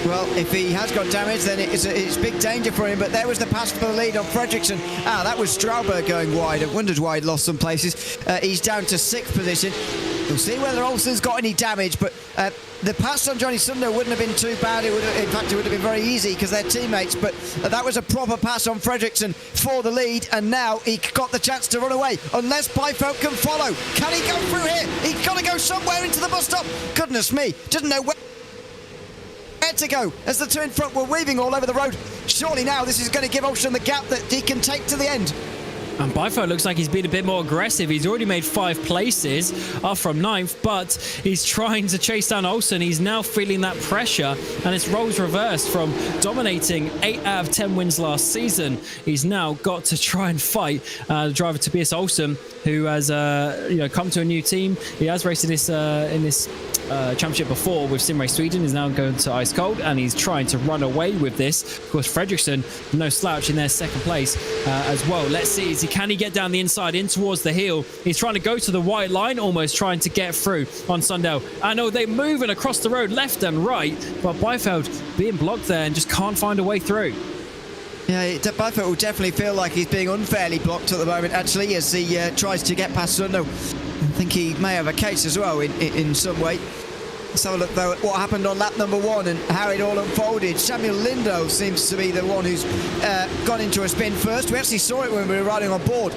Well, if he has got damage, then it's big danger for him. But there was the pass for the lead on Fredriksson. That was Strauberg going wide. I wondered why he'd lost some places. He's down to 6th position. We'll see whether Olsen's got any damage, but the pass on Johnny Sunder wouldn't have been too bad. In fact, it would have been very easy because they're teammates. But that was a proper pass on Fredriksson for the lead, and now he got the chance to run away. Unless Byfeld can follow. Can he go through here? He's got to go somewhere into the bus stop. Goodness me, doesn't know where to go as the 2 in front were weaving all over the road. Surely now this is going to give Olsen the gap that he can take to the end. And Byfeld looks like he's been a bit more aggressive. He's already made 5 places up from 9th, but he's trying to chase down Olsen. He's now feeling that pressure, and it's roles reversed from dominating 8 out of 10 wins last season. He's now got to try and fight the driver Tobias Olsen, who has come to a new team. He has raced in this championship before with Sim Race Sweden. He's now going to Ice Cold, and he's trying to run away with this. Of course, Fredriksson, no slouch in their 2nd place as well. Let's see, can he get down the inside in towards the heel? He's trying to go to the white line, almost trying to get through on Sundell. I know they're moving across the road left and right, but Byfeld being blocked there and just can't find a way through. Yeah, Byfeld will definitely feel like he's being unfairly blocked at the moment, actually, as he tries to get past Sundell. I think he may have a case as well in some way. Let's have a look, though, at what happened on lap number 1 and how it all unfolded. Samuel Lindo seems to be the one who's gone into a spin first. We actually saw it when we were riding on board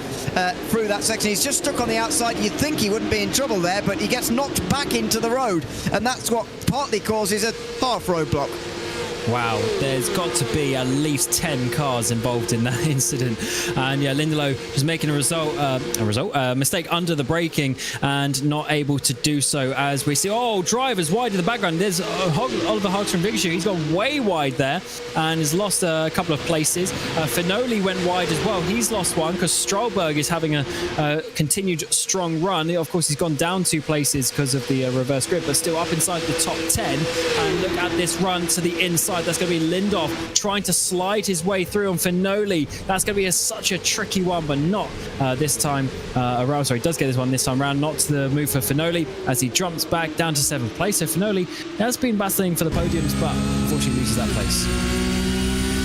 through that section. He's just stuck on the outside. You'd think he wouldn't be in trouble there, but he gets knocked back into the road, and that's what partly causes a half roadblock. Wow, there's got to be at least 10 cars involved in that incident. And yeah, Lindelof was making a mistake under the braking and not able to do so, as we see, drivers wide in the background. There's Oliver Hoggs from Vigashu. He's gone way wide there and has lost a couple of places. Finoli went wide as well. He's lost one because Strollberg is having a continued strong run. Of course, he's gone down 2 places because of the reverse grip, but still up inside the top 10. And look at this run to the inside. That's going to be Lindoff trying to slide his way through on Finoli. That's going to be such a tricky one, but not this time around. Sorry, he does get this one this time around. Not the move for Finoli as he jumps back down to 7th place. So Finoli has been battling for the podiums, but unfortunately loses that place.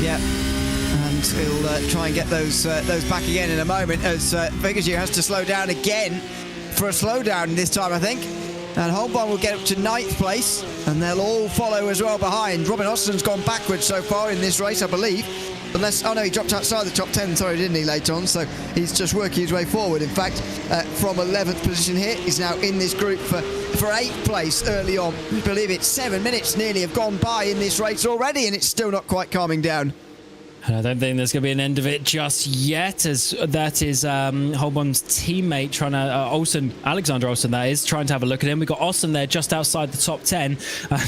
Yeah. And he'll try and get those back again in a moment, as Vigashu has to slow down again for a slowdown this time, I think. And Holborn will get up to 9th place, and they'll all follow as well behind. Robin Austin's gone backwards so far in this race, I believe. Unless, oh no, he dropped outside the top 10, sorry, didn't he, late on? So he's just working his way forward. In fact, from 11th position here, he's now in this group for 8th place early on. I believe it's 7 minutes nearly have gone by in this race already, and it's still not quite calming down. I don't think there's going to be an end of it just yet, as that is Holborn's teammate trying to, Alexander Olsen, that is, trying to have a look at him. We've got Austin there just outside the top 10,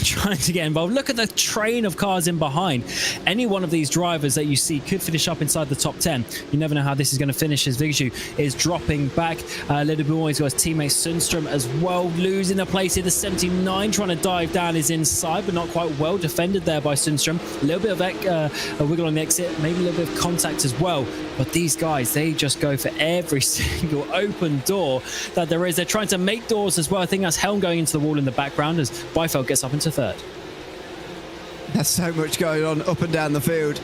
trying to get involved. Look at the train of cars in behind. Any one of these drivers that you see could finish up inside the top 10. You never know how this is going to finish, as Vigashu is dropping back a little bit more. He's got his teammate Sundstrom as well, losing a place in the 79, trying to dive down his inside, but not quite well defended there by Sundstrom. A little bit of a wiggle on the exit, maybe a little bit of contact as well, but these guys, they just go for every single open door that there is. They're trying to make doors as well. I think that's Helm going into the wall in the background as Beifeld gets up into 3rd. There's so much going on up and down the field.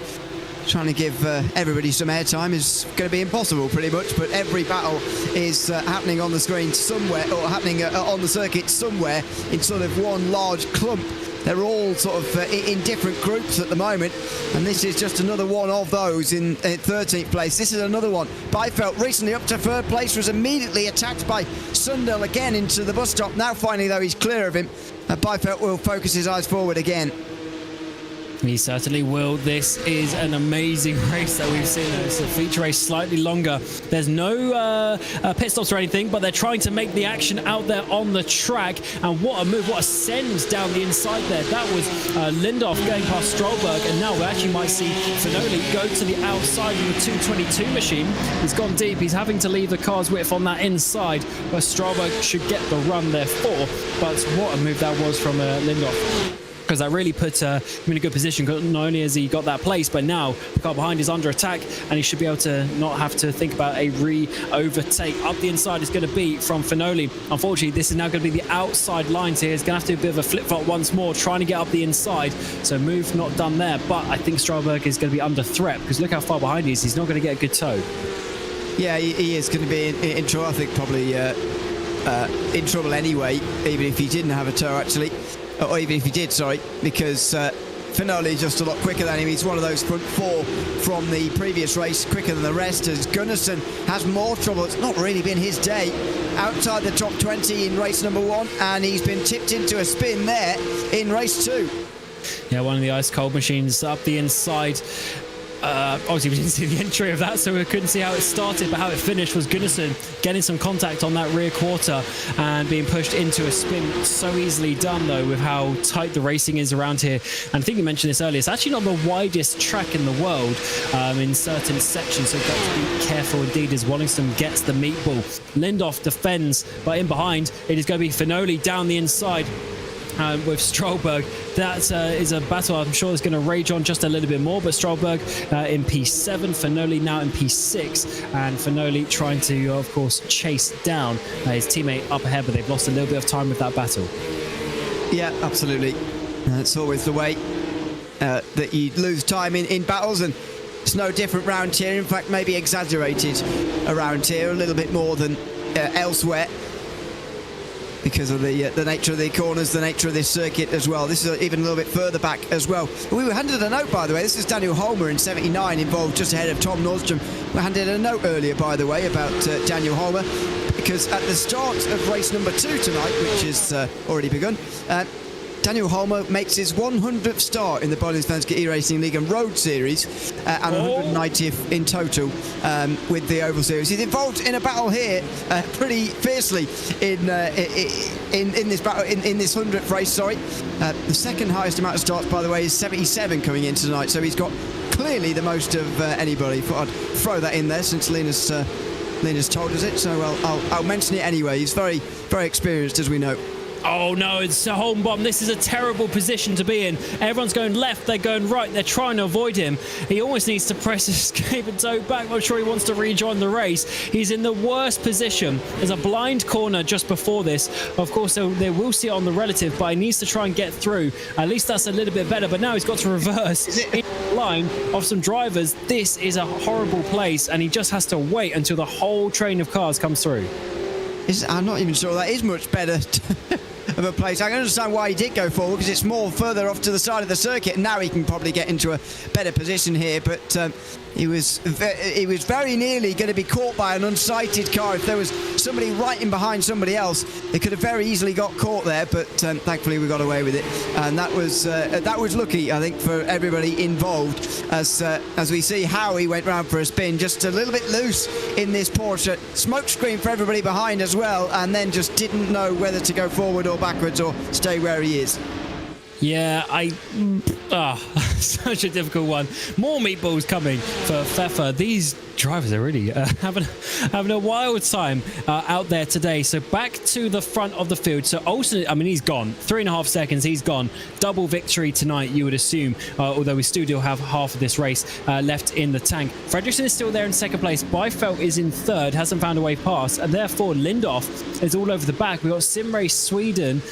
Trying to give everybody some airtime is going to be impossible pretty much, but every battle is happening on the screen somewhere, or happening on the circuit somewhere in sort of one large clump. They're all sort of in different groups at the moment, and this is just another one of those in 13th place. This is another one. Beifeld, recently up to 3rd place, was immediately attacked by Sundal again into the bus stop. Now finally, though, he's clear of him. Beifeld will focus his eyes forward again. He certainly will. This is an amazing race that we've seen. It's a feature race slightly longer. There's no pit stops or anything, but they're trying to make the action out there on the track. And what a move, what a send down the inside there. That was Lindoff going past Strollberg, and now we actually might see Finoli go to the outside of the 222 machine. He's gone deep. He's having to leave the car's width on that inside, where Strollberg should get the run there for. But what a move that was from Lindoff, because that really put him in a good position. Not only has he got that place, but now the car behind is under attack, and he should be able to not have to think about a re-overtake. Up the inside is going to be from Finoli. Unfortunately, this is now going to be the outside lines here. He's going to have to do a bit of a flip-flop once more, trying to get up the inside. So move not done there, but I think Strollberg is going to be under threat, because look how far behind he is. He's not going to get a good tow. Yeah, he is going to be in trouble. I think probably in trouble anyway, even if he didn't have a tow, actually. Or even if he did, sorry, because Finoli is just a lot quicker than him. He's one of those front 4 from the previous race, quicker than the rest, as Gunnarsson has more trouble. It's not really been his day. Outside the top 20 in race number 1, and he's been tipped into a spin there in race 2. Yeah, one of the ice cold machines up the inside. Obviously, we didn't see the entry of that, so we couldn't see how it started, but how it finished was Gunnarsson getting some contact on that rear quarter and being pushed into a spin. So easily done, though, with how tight the racing is around here. And I think you mentioned this earlier, it's actually not the widest track in the world in certain sections, so you've got to be careful indeed as Wallingston gets the meatball. Lindoff defends, but in behind, it is going to be Finoli down the inside. With Strollberg. That is a battle I'm sure is going to rage on just a little bit more, but Strollberg in P7, Finoli now in P6, and Finoli trying to, of course, chase down his teammate up ahead, but they've lost a little bit of time with that battle. Yeah, absolutely. It's always the way that you lose time in battles, and it's no different round here. In fact, maybe exaggerated around here a little bit more than elsewhere. because of the nature of the corners, the nature of this circuit as well. This is even a little bit further back as well. We were handed a note, by the way. This is Daniel Holmer in 79, involved just ahead of Tom Nordstrom. We handed a note earlier, by the way, about Daniel Holmer, because at the start of race number 2 tonight, which is already begun, Daniel Holmer makes his 100th start in the Bohlin Svenska iRacing Road Series and 190th in total with the Oval Series. He's involved in a battle here pretty fiercely in this battle, in this 100th race. Sorry, the second highest amount of starts, by the way, is 77 coming in tonight. So he's got clearly the most of anybody. Thought I'd throw that in there since Lena's told us it. So I'll mention it anyway. He's very, very experienced, as we know. Oh no, it's a home bomb. This is a terrible position to be in. Everyone's going left, they're going right, they're trying to avoid him. He almost needs to press escape and tow back. I'm sure he wants to rejoin the race. He's in the worst position. There's a blind corner just before this. Of course, they will see it on the relative, but he needs to try and get through. At least that's a little bit better, but now he's got to reverse in the line of some drivers. This is a horrible place, and he just has to wait until the whole train of cars comes through. I'm not even sure that is much better of a place. I can understand why he did go forward, because it's more further off to the side of the circuit, and now he can probably get into a better position here, but he was very nearly going to be caught by an unsighted car. If there was somebody right in behind somebody else, they could have very easily got caught there, but thankfully we got away with it, and that was lucky, I think, for everybody involved, as we see Howie went round for a spin, just a little bit loose in this Porsche. Smoke screen for everybody behind as well, and then just didn't know whether to go forward or backwards or stay where he is. Yeah, such a difficult one. More meatballs coming for Pfeffer. These drivers are really having a wild time out there today. So back to the front of the field. So Olsen, I mean, he's gone. 3.5 seconds, he's gone. Double victory tonight, you would assume, although we still have half of this race left in the tank. Fredriksson is still there in second place. Byfeld is in third, hasn't found a way past, and therefore Lindhoff is all over the back. We've got Simrace Sweden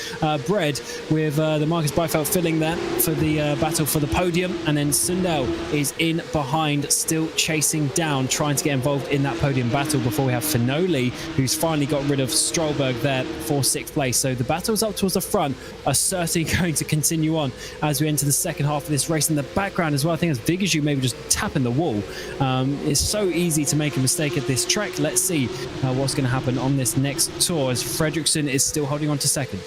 bred with the Marcus Byfeld filling there for the battle for the podium, and then Sundell is in behind, still chasing down, trying to get involved in that podium battle before we have Finoli, who's finally got rid of Strollberg there for 6th place. So the battles up towards the front are certainly going to continue on as we enter the second half of this race. In the background as well, I think as Vigaju maybe just tapping the wall. It's so easy to make a mistake at this track. Let's see what's going to happen on this next tour, as Fredriksson is still holding on to second.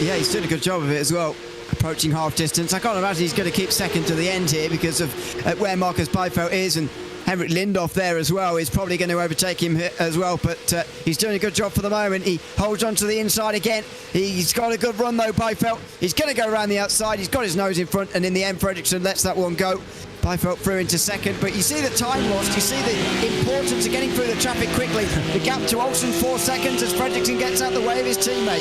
Yeah, he's doing a good job of it as well, approaching half distance. I can't imagine he's going to keep second to the end here because of where Marcus Byfeld is, and Henrik Lindhoff there as well is probably going to overtake him as well, but he's doing a good job for the moment. He holds on to the inside again. He's got a good run though, Byfeld. He's going to go around the outside. He's got his nose in front, and in the end Fredriksson lets that one go. Byfeld through into second, but you see the time lost, you see the importance of getting through the traffic quickly. The gap to Olsen, 4 seconds as Fredriksson gets out the way of his teammate.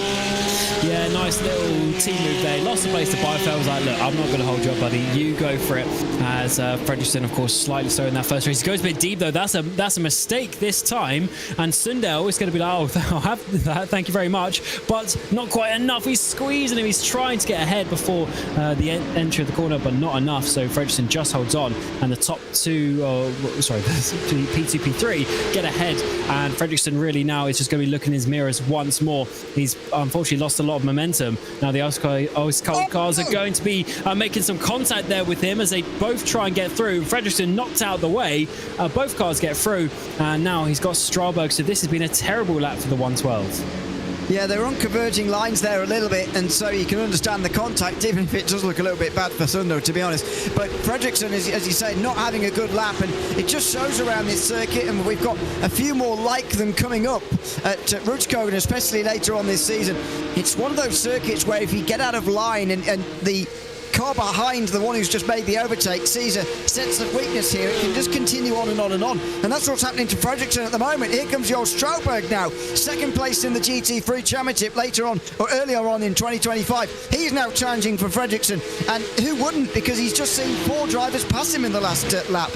Yeah, nice little team move there. Lost the place to Byfeld. I was like, look, I'm not going to hold you up, buddy. You go for it. As Fredriksson, of course, slightly slow in that first race. He goes a bit deep, though. That's a mistake this time. And Sundell is going to be like, oh, I'll have that. Thank you very much. But not quite enough. He's squeezing him. He's trying to get ahead before the entry of the corner, but not enough. So Fredriksson just holds on. And the top two, P2, P3 get ahead. And Fredriksson really now is just going to be looking in his mirrors once more. He's unfortunately lost a lot of momentum. Now the ice cold cars are going to be making some contact there with him as they both try and get through. Fredriksson knocked out the way. Both cars get through. And now he's got Stralberg. So this has been a terrible lap for the 112. Yeah, they're on converging lines there a little bit, and so you can understand the contact, even if it does look a little bit bad for Sundell, to be honest. But Fredriksson is, as you say, not having a good lap, and it just shows around this circuit, and we've got a few more like them coming up at Rudskogen, especially later on this season. It's one of those circuits where if you get out of line and the car behind the one who's just made the overtake sees a sense of weakness here, it can just continue on and on and on. And that's what's happening to Fredriksson at the moment. Here comes your Stralberg now, second place in the GT3 Championship later on, or earlier on in 2025. He's now challenging for Fredriksson, and who wouldn't, because he's just seen 4 drivers pass him in the last lap.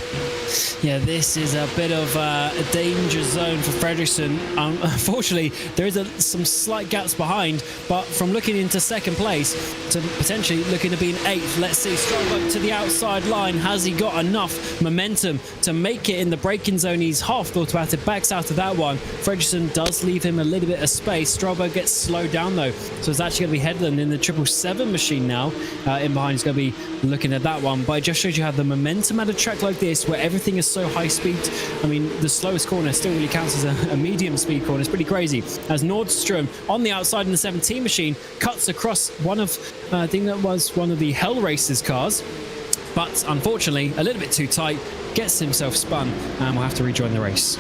Yeah, this is a bit of a danger zone for Fredriksson. Unfortunately, there is some slight gaps behind, but from looking into second place to potentially looking to be in 8th, let's see, Strolberg to the outside line. Has he got enough momentum to make it in the braking zone? He's half thought about it, backs out of that one. Fredriksson does leave him a little bit of space. Strolberg gets slowed down though, so it's actually going to be Hedlund in the 777 machine now. In behind, he's going to be looking at that one, but it just shows you how the momentum at a track like this, where everything is so high speed. I mean, the slowest corner still really counts as a medium speed corner. It's pretty crazy. As Nordstrom on the outside in the 17 machine cuts across one of, I think that was one of the Hell Racers cars, but unfortunately a little bit too tight, gets himself spun, and will have to rejoin the race.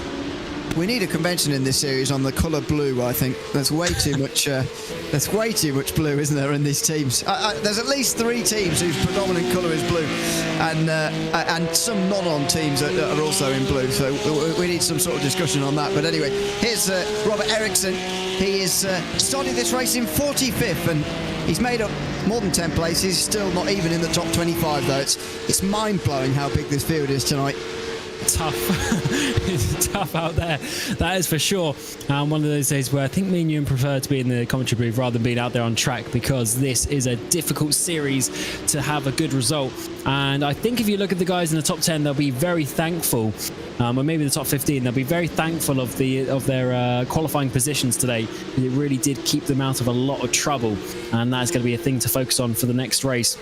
We need a convention in this series on the colour blue. I think there's way too much. There's way too much blue, isn't there, in these teams? There's at least 3 teams whose predominant colour is blue, and some non-on teams are also in blue. So we need some sort of discussion on that. But anyway, here's Robert Eriksson. He is started this race in 45th, and he's made up more than 10 places. Still not even in the top 25 though. It's mind-blowing how big this field is tonight. Tough. It's tough out there, that is for sure. One of those days where I think me and you prefer to be in the commentary booth rather than being out there on track, because this is a difficult series to have a good result. And I think if you look at the guys in the top 10, they'll be very thankful, or maybe the top 15, they'll be very thankful of their qualifying positions today. It really did keep them out of a lot of trouble, and that's going to be a thing to focus on for the next race.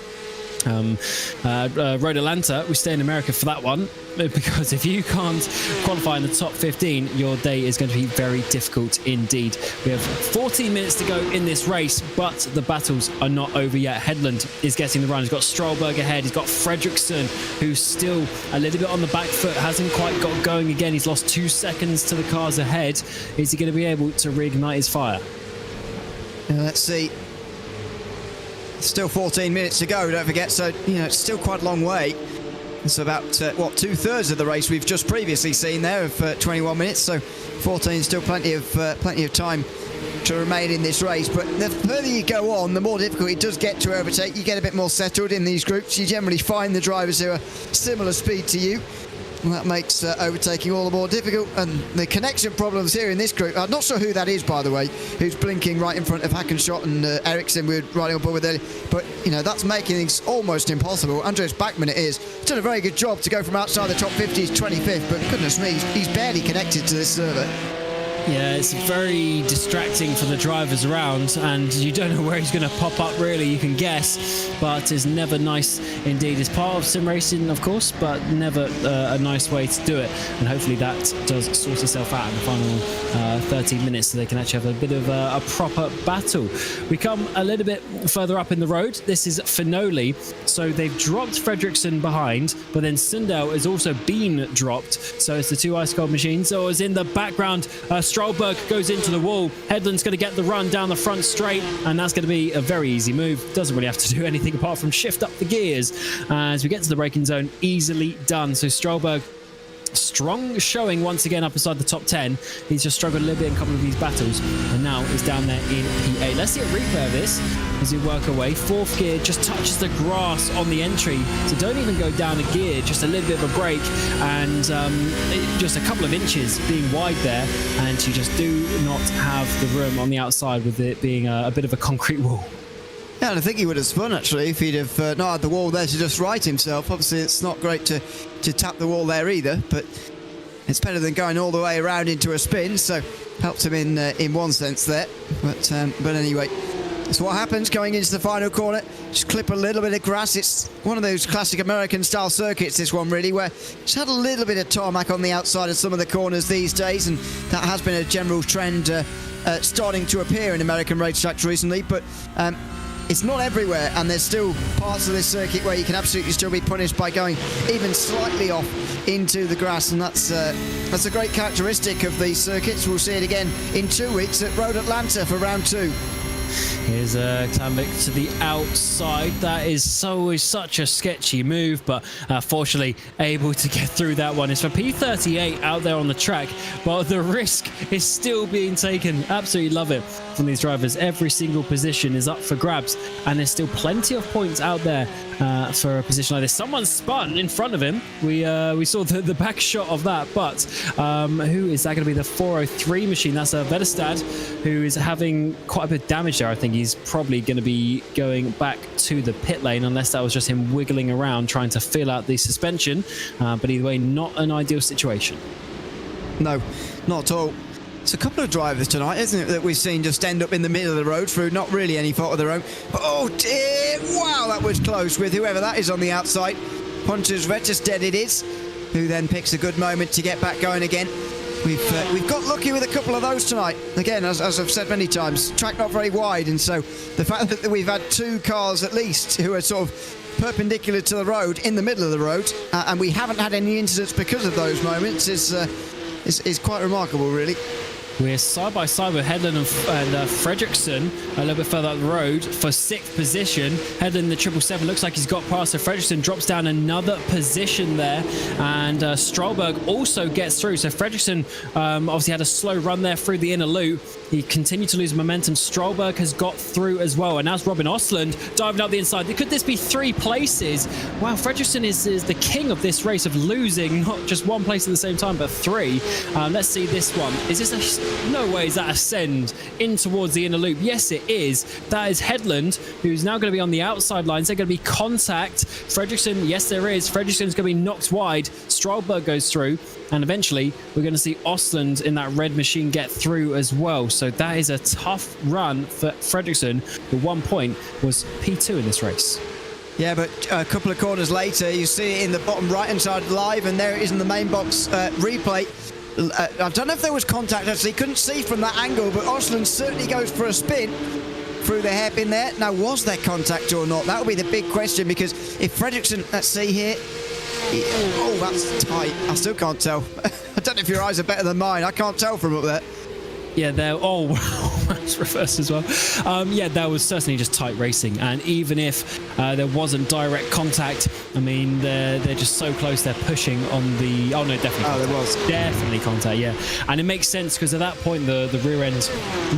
Road Atlanta, we stay in America for that one, because if you can't qualify in the top 15, your day is going to be very difficult indeed. We have 14 minutes to go in this race, but the battles are not over yet. Hedlund is getting the run. He's got Strolberg ahead. He's got Fredriksson, who's still a little bit on the back foot, hasn't quite got going again. He's lost 2 seconds to the cars ahead. Is he going to be able to reignite his fire? Let's see. Still 14 minutes to go, don't forget, so it's still quite a long way. It's about 2/3 of the race we've just previously seen there of 21 minutes, so 14 still plenty of time to remain in this race. But the further you go on, the more difficult it does get to overtake. You get a bit more settled in these groups. You generally find the drivers who are similar speed to you, and that makes overtaking all the more difficult. And the connection problems here in this group, I'm not sure who that is, by the way, who's blinking right in front of Hackenschott and Eriksson we're riding on board with earlier. But that's making things almost impossible. Andreas Bachmann he's done a very good job to go from outside the top 50 to 25th, but goodness me, he's barely connected to this server. Yeah, it's very distracting for the drivers around, and you don't know where he's going to pop up really. You can guess, but it's never nice indeed. It's part of sim racing, of course, but never a nice way to do it. And hopefully that does sort itself out in the final 13 minutes, so they can actually have a bit of a proper battle. We come a little bit further up in the road. This is Finoli, so they've dropped Fredriksson behind, but then Sundell has also been dropped. So it's the 2 Ice Cold machines. So as in the background, Strolberg goes into the wall. Hedlund's going to get the run down the front straight, and that's going to be a very easy move. Doesn't really have to do anything apart from shift up the gears. As we get to the braking zone, easily done. So Strolberg, strong showing once again up inside the top 10. He's just struggled a little bit in a couple of these battles, and now is down there in P8. Let's see a replay of this as we work away. 4th gear just touches the grass on the entry, so don't even go down a gear, just a little bit of a break, and just a couple of inches being wide there, and you just do not have the room on the outside, with it being a bit of a concrete wall. Yeah, and I think he would have spun actually if he'd have not had the wall there to just right himself. Obviously it's not great to tap the wall there either, but it's better than going all the way around into a spin, so helped him in one sense there. But anyway, that's what happens going into the final corner. Just clip a little bit of grass. It's one of those classic American style circuits, this one really, where it's had a little bit of tarmac on the outside of some of the corners these days, and that has been a general trend starting to appear in American racetracks recently, but it's not everywhere, and there's still parts of this circuit where you can absolutely still be punished by going even slightly off into the grass, and that's a great characteristic of these circuits. We'll see it again in 2 weeks at Road Atlanta for round 2. Here's Tamvik to the outside. That is such a sketchy move, but fortunately able to get through that one. It's for P38 out there on the track, but the risk is still being taken. Absolutely love it from these drivers. Every single position is up for grabs, and there's still plenty of points out there for a position like this. Someone spun in front of him. We saw the back shot of that, but who is that going to be? The 403 machine. That's a Vedestad, who is having quite a bit of damage there. I think he's probably going to be going back to the pit lane, unless that was just him wiggling around trying to fill out the suspension. But either way, not an ideal situation. No, not at all. It's a couple of drivers tonight, isn't it, that we've seen just end up in the middle of the road through not really any fault of their own. But oh dear, wow, that was close with whoever that is on the outside. Pontus Vettestedt it is, who then picks a good moment to get back going again. We've got lucky with a couple of those tonight. Again, as I've said many times, track not very wide, and so the fact that we've had two cars at least who are sort of perpendicular to the road, in the middle of the road, and we haven't had any incidents because of those moments is quite remarkable, really. We're side by side with Hedlund and Fredriksson a little bit further up the road for 6th position. Hedlund in the 777 looks like he's got past, so Fredriksson drops down another position there, and Strolberg also gets through. So Fredriksson obviously had a slow run there through the inner loop. He continued to lose momentum. Strolberg has got through as well, and now's Robin Ostlund diving up the inside. Could this be 3 places? Wow, Fredriksson is the king of this race, of losing not just 1 place at the same time, but 3. Let's see this one. Is this no way is that ascend in towards the inner loop? Yes, it is. That is Hedlund, who's now going to be on the outside lines. There's going to be contact. Fredriksson, yes, there is. Fredriksson's going to be knocked wide. Strolberg goes through, and eventually we're going to see Ostlund in that red machine get through as well. So that is a tough run for Fredriksson, who 1 point was P2 in this race. Yeah, but a couple of corners later, you see it in the bottom right-hand side live, and there it is in the main box replay. I don't know if there was contact, actually. Couldn't see from that angle, but Ostlund certainly goes for a spin through the hairpin there. Now, was there contact or not? That would be the big question, because if Fredriksson, let's see here. Oh, that's tight. I still can't tell. I don't know if your eyes are better than mine. I can't tell from up there. Yeah, oh, that's reversed as well. Yeah, that was certainly just tight racing. And even if there wasn't direct contact, I mean, they're just so close. They're pushing on the... Oh, no, definitely contact. There was. Definitely contact, yeah. And it makes sense, because at that point, the rear end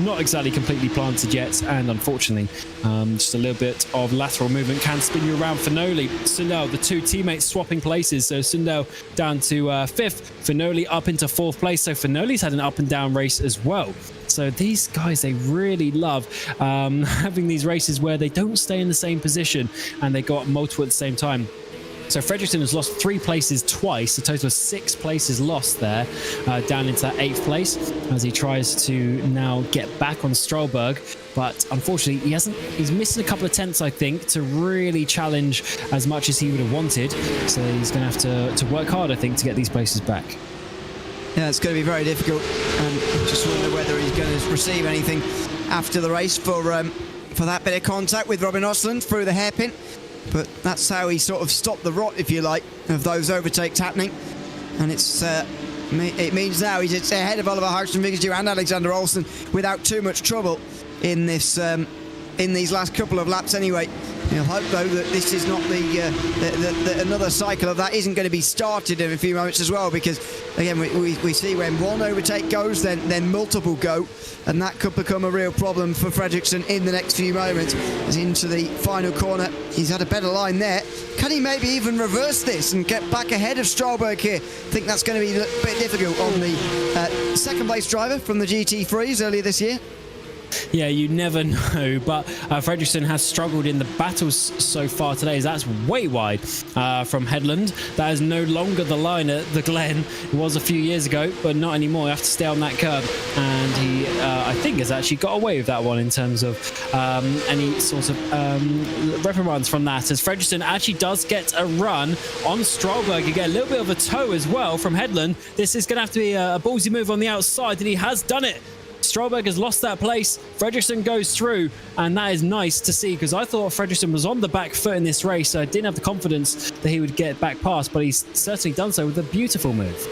not exactly completely planted yet. And unfortunately, just a little bit of lateral movement can spin you around. Finoli, Sundal, the 2 teammates swapping places. So Sundal down to 5th. Finoli up into 4th place. So Finoli's had an up and down race as well. So these guys, they really love having these races where they don't stay in the same position and they go up multiple at the same time. So Fredriksson has lost 3 places twice, a total of 6 places lost there, down into that 8th place as he tries to now get back on Strolberg. But unfortunately, he's missing a couple of tenths, I think, to really challenge as much as he would have wanted. So he's going to have to work hard, I think, to get these places back. Yeah, it's going to be very difficult. Just wonder whether he's going to receive anything after the race for that bit of contact with Robin Ostlund through the hairpin. But that's how he sort of stopped the rot, if you like, of those overtakes happening. And it means now he's ahead of Oliver Harkson, Vigdersdue and Alexander Olsen without too much trouble in this in these last couple of laps anyway. You'll hope, though, that this is not another cycle of that isn't going to be started in a few moments as well, because, again, we see when one overtake goes, then multiple go, and that could become a real problem for Fredriksson in the next few moments. As into the final corner, he's had a better line there. Can he maybe even reverse this and get back ahead of Strolberg here? I think that's going to be a bit difficult on the second-place driver from the GT3s earlier this year. Yeah, you never know, but Fredriksson has struggled in the battles so far today, as that's way wide from Hedlund. That is no longer the line at the Glen. It was a few years ago, but not anymore. You have to stay on that curb, and he, I think, has actually got away with that one in terms of any sort of reprimands from that, as Fredriksson actually does get a run on Strolberg. You get a little bit of a toe as well from Hedlund. This is going to have to be a ballsy move on the outside, and he has done it. Strolberg has lost that place. Fredriksson goes through, and that is nice to see, because I thought Fredriksson was on the back foot in this race. So I didn't have the confidence that he would get back past, but he's certainly done so with a beautiful move.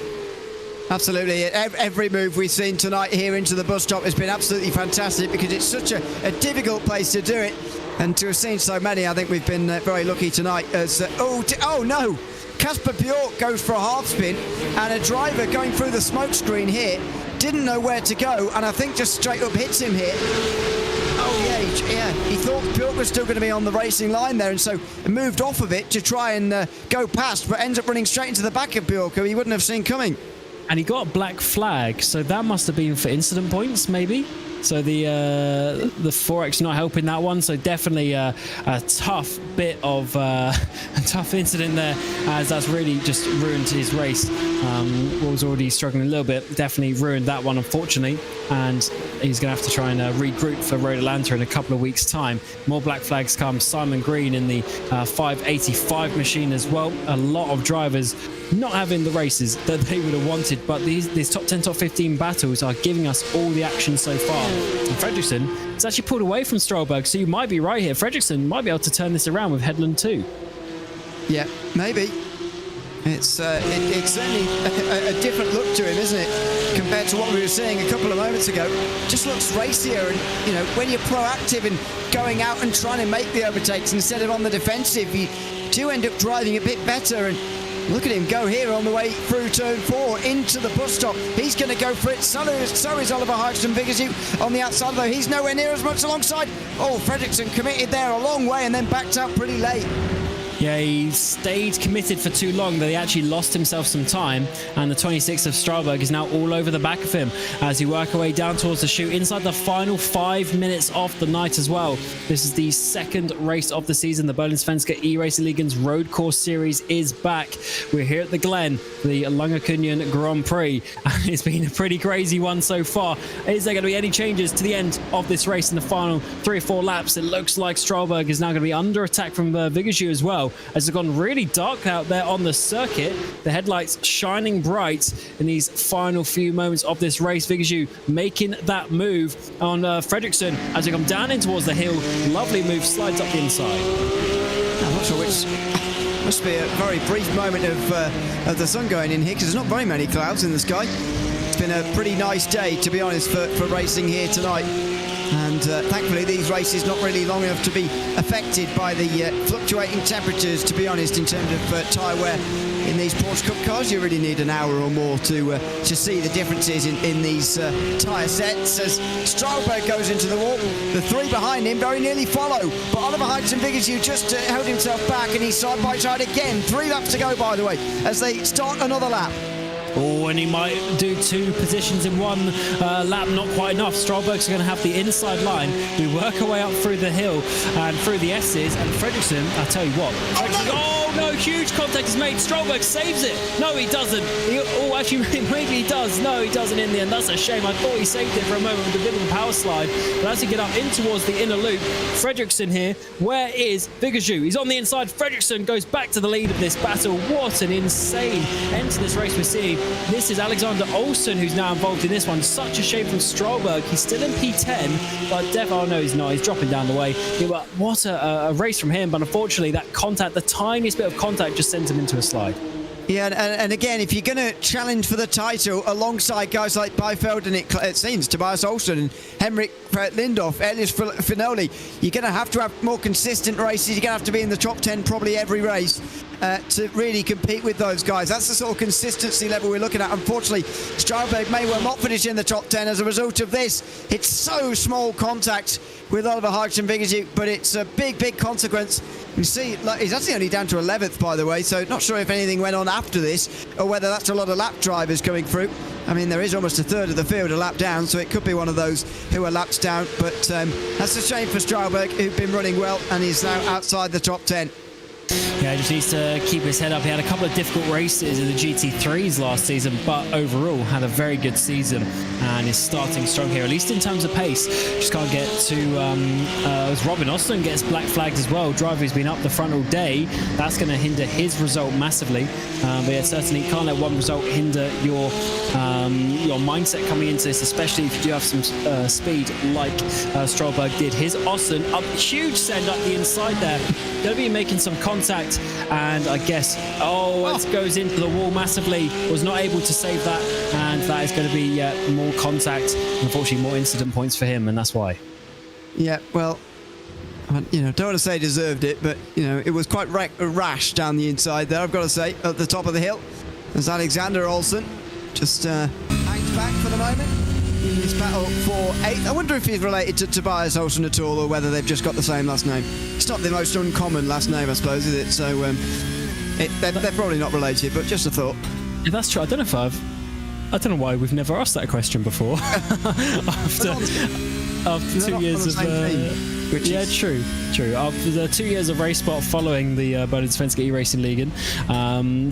Absolutely. Every move we've seen tonight here into the bus stop has been absolutely fantastic because it's such a difficult place to do it. And to have seen so many, I think we've been very lucky tonight. As oh no! Casper Bjork goes for a half spin, and a driver going through the smoke screen here didn't know where to go, and I think just straight up hits him here. Oh yeah, he thought Bjork was still going to be on the racing line there, and so moved off of it to try and go past, but ends up running straight into the back of Bjork, who he wouldn't have seen coming. And he got a black flag, so that must have been for incident points, maybe. So the 4X not helping that one. So definitely a tough bit of a tough incident there, as that's really just ruined his race. Was already struggling a little bit. Definitely ruined that one, unfortunately. And he's going to have to try and regroup for Road Atlanta in a couple of weeks' time. More black flags come. Simon Green in the 585 machine as well. A lot of drivers not having the races that they would have wanted, but these top 10, top 15 battles are giving us all the action so far. And Fredriksson has actually pulled away from Strollberg, so you might be right here. Fredriksson might be able to turn this around with Headland too. Yeah, maybe. It's certainly a different look to him, isn't it, compared to what we were seeing a couple of moments ago. Just looks racier, and you know, when you're proactive and going out and trying to make the overtakes instead of on the defensive, you do end up driving a bit better. And look at him go here on the way through turn 4 into the bus stop. He's going to go for it. So is Oliver Hodgson-Vigersheim on the outside, though. He's nowhere near as much alongside. Oh, Fredriksson committed there a long way and then backed out pretty late. Yeah, he stayed committed for too long that he actually lost himself some time, and the 26 of Stralberg is now all over the back of him as he work away down towards the chute inside the final 5 minutes of the night as well. This is the second race of the season. The Bohlin Svenska Eracingligan's road course series is back. We're here at the Glen, the Lagerkungen Grand Prix, and it's been a pretty crazy one so far. Is there going to be any changes to the end of this race in the final 3 or 4 laps? It looks like Stralberg is now going to be under attack from Vigersheim as well, as it's gone really dark out there on the circuit. The headlights shining bright in these final few moments of this race. Vigersheim making that move on Fredriksson as we come down in towards the hill. Lovely move, slides up the inside. I'm not sure which. Must be a very brief moment of the sun going in here, because there's not very many clouds in the sky. It's been a pretty nice day, to be honest, for racing here tonight. And thankfully these races not really long enough to be affected by the fluctuating temperatures, to be honest, in terms of tyre wear. In these Porsche Cup cars you really need an hour or more to see the differences in these tyre sets. As Stralberg goes into the wall, the 3 behind him very nearly follow, but Oliver Hodgson-Vigersheim just held himself back, and he's side by side again. 3 laps to go, by the way, as they start another lap. Oh, and he might do 2 positions in 1 lap, not quite enough. Stralberg's going to have the inside line. We work our way up through the hill and through the S's, and Fredriksson, I'll tell you what. Oh no, huge contact is made. Stralberg saves it. No, he doesn't. Actually, maybe he does. No, he doesn't in the end. That's a shame. I thought he saved it for a moment with a bit of a power slide. But as he get up in towards the inner loop, Fredriksson here. Where is Vigersheim? He's on the inside. Fredriksson goes back to the lead of this battle. What an insane end to this race we're seeing. This is Alexander Olsen who's now involved in this one. Such a shame from Stralberg. He's still in P10, but oh no, he's not. He's dropping down the way. Yeah, but what a race from him. But unfortunately, that contact, the tiniest bit of contact, just sends him into a slide. Yeah, and again, if you're going to challenge for the title alongside guys like Beifeld and it seems Tobias Olsen and Henrik Lindorf, Elias Finoli, you're going to have more consistent races. You're going to have to be in the top 10 probably every race to really compete with those guys. That's the sort of consistency level we're looking at. Unfortunately, Stralberg may well not finish in the top 10 as a result of this. It's so small contact with Oliver Hodgson-Vigersheim, but it's a big consequence. You see, he's actually only down to 11th, by the way, so not sure if anything went on after this or whether that's a lot of lap drivers coming through. I mean, there is almost a third of the field a lap down, so it could be one of those who are laps down, but that's a shame for Stralberg, who'd been running well and is now outside the top 10. Yeah, he just needs to keep his head up. He had a couple of difficult races in the GT3s last season, but overall had a very good season and is starting strong here, at least in terms of pace. Just can't get to... as Robin Austin gets black flagged as well. Driver who's been up the front all day. That's going to hinder his result massively. But yeah, certainly can't let one result hinder your mindset coming into this, especially if you do have some speed like Stralberg did. Here's Austin up, huge send up the inside there. Going to be making some contact contact, and I guess, it goes into the wall massively. Was not able to save that, and that is going to be more contact. Unfortunately, more incident points for him, and that's why. Yeah, well, don't want to say deserved it, but, it was quite rash down the inside there, I've got to say, at the top of the hill. There's Alexander Olsen, just hangs back for the moment in this battle for 8th. I wonder if he's related to Tobias Olsen at all, or whether they've just got the same last name. It's not the most uncommon last name, I suppose, is it? So they're probably not related, but just a thought. Yeah, that's true. I don't know why we've never asked that question before. after 2 years of true. After the 2 years of Race Spot following the Bohlin Svenska Eracingligan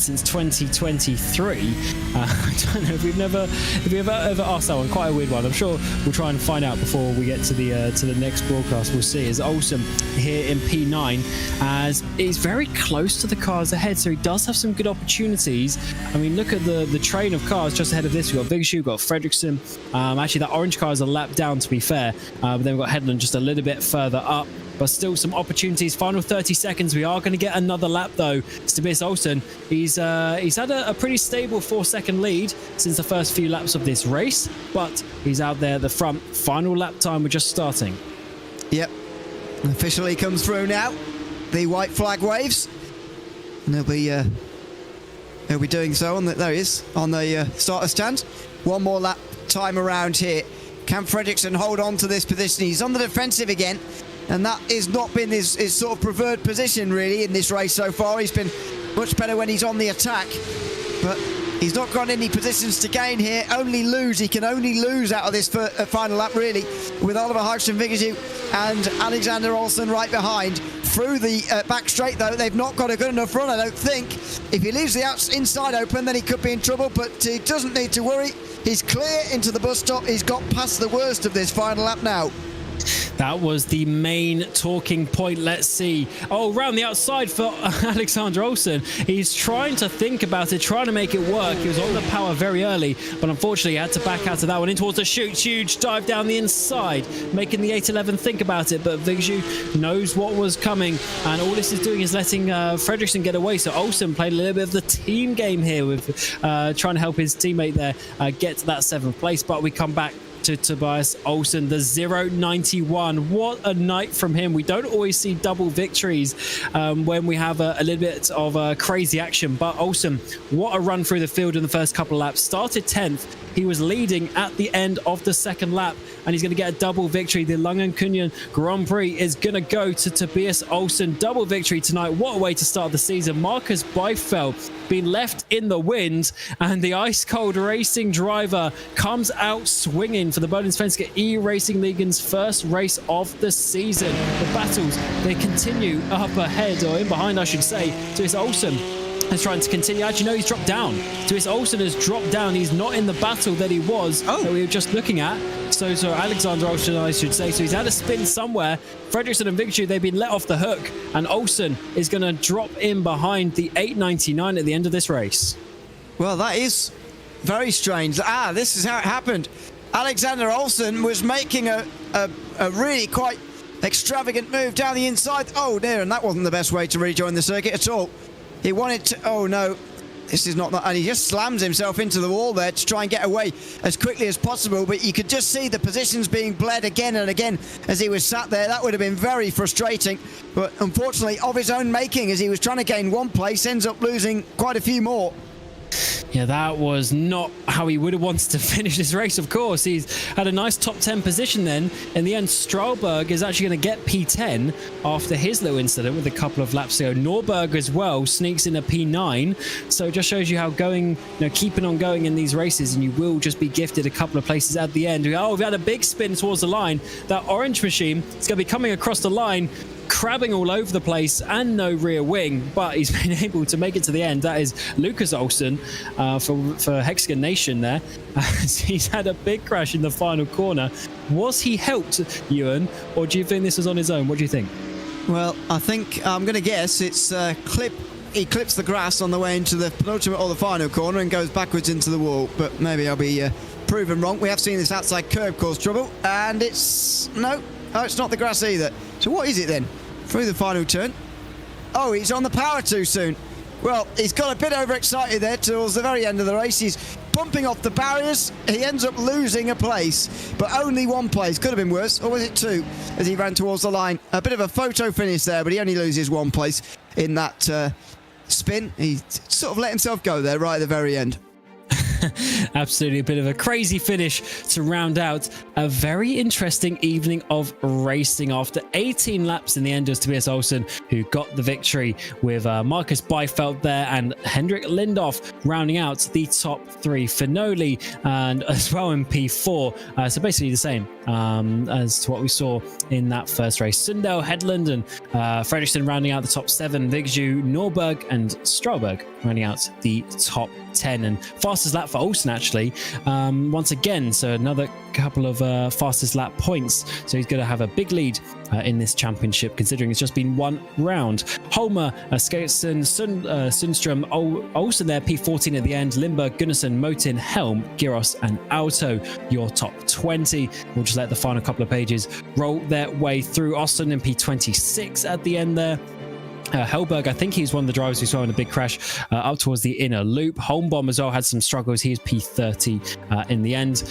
since 2023, I don't know if we've ever asked that one. Quite a weird one. I'm sure we'll try and find out before we get to the next broadcast. We'll see. As Olsen here in P9, as he's very close to the cars ahead, so he does have some good opportunities. I mean, look at the train of cars just ahead of this. We've got Vigshu, we've got Fredriksson. Actually, that orange car is a lap down, to be fair. But then we've got Hedlund just a little bit further up. But still some opportunities. Final 30 seconds. We are going to get another lap, though. Tobias Olsen, he's had a pretty stable 4-second lead since the first few laps of this race. But he's out there at the front. Final lap time. We're just starting. Yep. Officially comes through now. The white flag waves. And he'll be doing so on the, there he is, on the starter stand. One more lap time around here. Can Fredriksson hold on to this position? He's on the defensive again. And that has not been his sort of preferred position, really, in this race so far. He's been much better when he's on the attack. But he's not got any positions to gain here. Only lose. He can only lose out of this final lap, really, with Oliver Hagström-Vigersjö and Alexander Olsen right behind. Through the back straight, though, they've not got a good enough run, I don't think. If he leaves the inside open, then he could be in trouble, but he doesn't need to worry. He's clear into the bus stop. He's got past the worst of this final lap now. That was the main talking point. Let's see. Oh, round the outside for Alexander Olsen. He's trying to think about it, trying to make it work. He was on the power very early, but unfortunately he had to back out of that one in towards the chute. Huge dive down the inside, making the 811 think about it, but Vigsjö knows what was coming, and all this is doing is letting Fredriksson get away. So Olsen played a little bit of the team game here with trying to help his teammate there get to that 7th place, but we come back to Tobias Olsen, the 091. What a night from him. We don't always see double victories when we have a little bit of crazy action, but Olsen, what a run through the field in the first couple of laps. Started 10th. He was leading at the end of the 2nd lap, and he's going to get a double victory. The Lagerkungen Grand Prix is going to go to Tobias Olsen. Double victory tonight. What a way to start the season. Marcus Beifeld being left in the wind, and the ice-cold racing driver comes out swinging for the Bohlin Svenska Eracingligan's first race of the season. The battles, they continue up ahead, or in behind, I should say. Tobias Olsen is trying to continue. Actually, no, he's dropped down. Tobias Olsen has dropped down. He's not in the battle that he was that we were just looking at. So Alexander Olsen, I should say. So he's had a spin somewhere. Fredriksson and Vigsjö, they've been let off the hook. And Olsen is going to drop in behind the 899 at the end of this race. Well, that is very strange. This is how it happened. Alexander Olsen was making a really quite extravagant move down the inside. Oh, dear, and that wasn't the best way to rejoin the circuit at all. He wanted to... Oh, no. This is not... And he just slams himself into the wall there to try and get away as quickly as possible. But you could just see the positions being bled again and again as he was sat there. That would have been very frustrating. But unfortunately, of his own making, as he was trying to gain 1 place, ends up losing quite a few more. Yeah, that was not how he would have wanted to finish this race, of course. He's had a nice top 10 position then. In the end, Strahlberg is actually going to get P10 after his little incident with a couple of laps to go. Norberg as well sneaks in a P9. So it just shows you how keeping on going in these races, and you will just be gifted a couple of places at the end. Oh, we've had a big spin towards the line. That orange machine is going to be coming across the line, crabbing all over the place, and no rear wing, but he's been able to make it to the end. That is Lucas Olsen for Hexagon Nation there. He's had a big crash in the final corner. Was he helped, Ewan, or do you think this was on his own? What do you think? Well, I think I'm going to guess it's he clips the grass on the way into the penultimate or the final corner and goes backwards into the wall, but maybe I'll be proven wrong. We have seen this outside curb cause trouble, and it's not the grass either. So what is it then? Through the final turn. Oh, he's on the power too soon. Well, he's got a bit overexcited there towards the very end of the race. He's bumping off the barriers. He ends up losing a place, but only one place. Could have been worse, or was it two, as he ran towards the line. A bit of a photo finish there, but he only loses one place in that spin. He sort of let himself go there right at the very end. Absolutely, a bit of a crazy finish to round out a very interesting evening of racing. After 18 laps in the end, it was Tobias Olsson who got the victory, with Marcus Byfeldt there and Hendrik Lindhoff rounding out the top three. Finoli and as well in P4, so basically the same as to what we saw in that first race. Sundell, Hedlund and Fredriksson rounding out the top 7. Vigju, Norberg and Strauberg rounding out the top 10. And fastest lap for Olsen, actually, once again, so another couple of fastest lap points, so he's going to have a big lead in this championship, considering it's just been one round. Holmer, Sketsen, Sundström, Olsen there, P14 at the end. Lindberg, Gunnarsson, Motin, Helm, Giros and Auto, your top 20. We'll just let the final couple of pages roll their way through. Austin in P26 at the end there. Hellberg, I think he's one of the drivers we saw in a big crash up towards the inner loop. Holmbaum as well had some struggles. He is P30 in the end.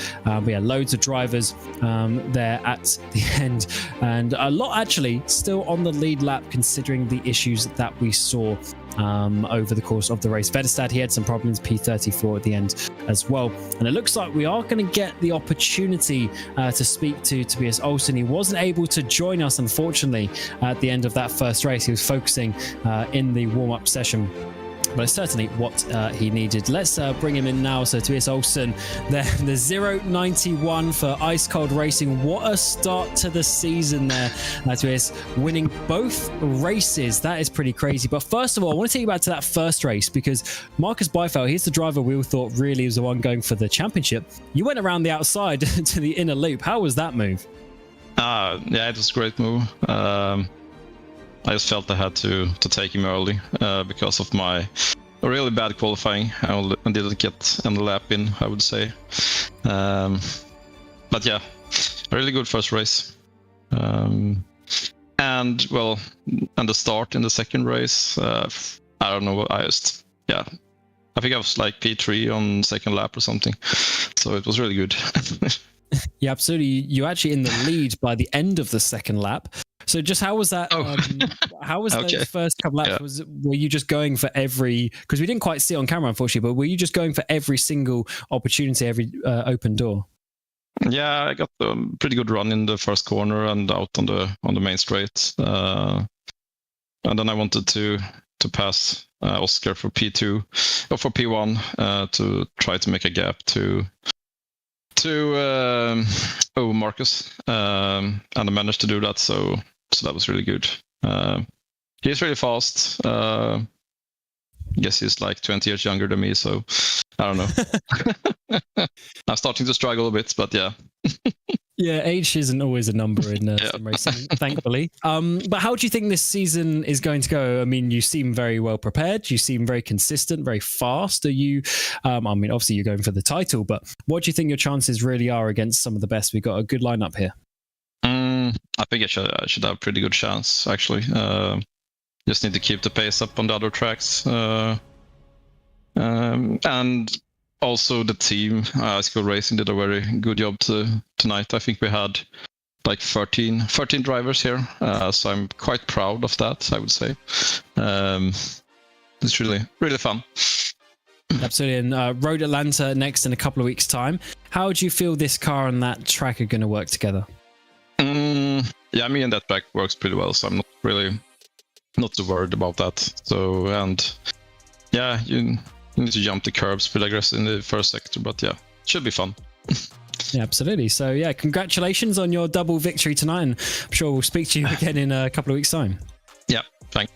We had loads of drivers there at the end, and a lot actually still on the lead lap, considering the issues that we saw over the course of the race. Vedestad, he had some problems, P34 at the end as well. And it looks like we are going to get the opportunity to speak to Tobias Olsson. He wasn't able to join us, unfortunately, at the end of that first race. He was focusing in the warm-up session, but it's certainly what he needed. Let's bring him in now. So Tobias Olsson, the 091 for Ice Cold Racing. What a start to the season there, Tobias, winning both races. That is pretty crazy. But first of all, I want to take you back to that first race, because Marcus Byfeldt, he's the driver we all thought really was the one going for the championship. You went around the outside to the inner loop. How was that move? Yeah, it was a great move. I just felt I had to take him early because of my really bad qualifying. I didn't get any lap in, I would say. But yeah, a really good first race. And well, and the start in the second race, I don't know, I think I was like P3 on second lap or something. So it was really good. Yeah, absolutely. You actually in the lead by the end of the second lap. So just how was that? How was Okay. those first couple laps? Yeah. Were you just going for every, because we didn't quite see it on camera, unfortunately, but were you just going for every single opportunity, every open door? Yeah, I got a pretty good run in the first corner and out on the main straight. And then I wanted to pass Oscar for P2 or for P1 to try to make a gap to Marcus, and I managed to do that, so that was really good. He's really fast. I guess he's like 20 years younger than me, so I don't know. I'm starting to struggle a bit, but yeah. Yeah, age isn't always a number in sim racing, thankfully. But how do you think this season is going to go? I mean, you seem very well prepared. You seem very consistent, very fast. Are you? I mean, obviously you're going for the title, but what do you think your chances really are against some of the best? We've got a good lineup here. I think I should have a pretty good chance, actually. Just need to keep the pace up on the other tracks, and also the team, Ice Cold Racing, did a very good job tonight. I think we had like 13 drivers here, so I'm quite proud of that, I would say. It's really, really fun. Absolutely. And Road Atlanta next in a couple of weeks' time. How do you feel this car and that track are going to work together? Yeah, me and that track works pretty well, so I'm not too worried about that. So, and yeah, you need to jump the curbs pretty aggressive in the first sector, but yeah, it should be fun. Yeah, absolutely. So yeah, congratulations on your double victory tonight, and I'm sure we'll speak to you again in a couple of weeks' time. Yeah, thanks.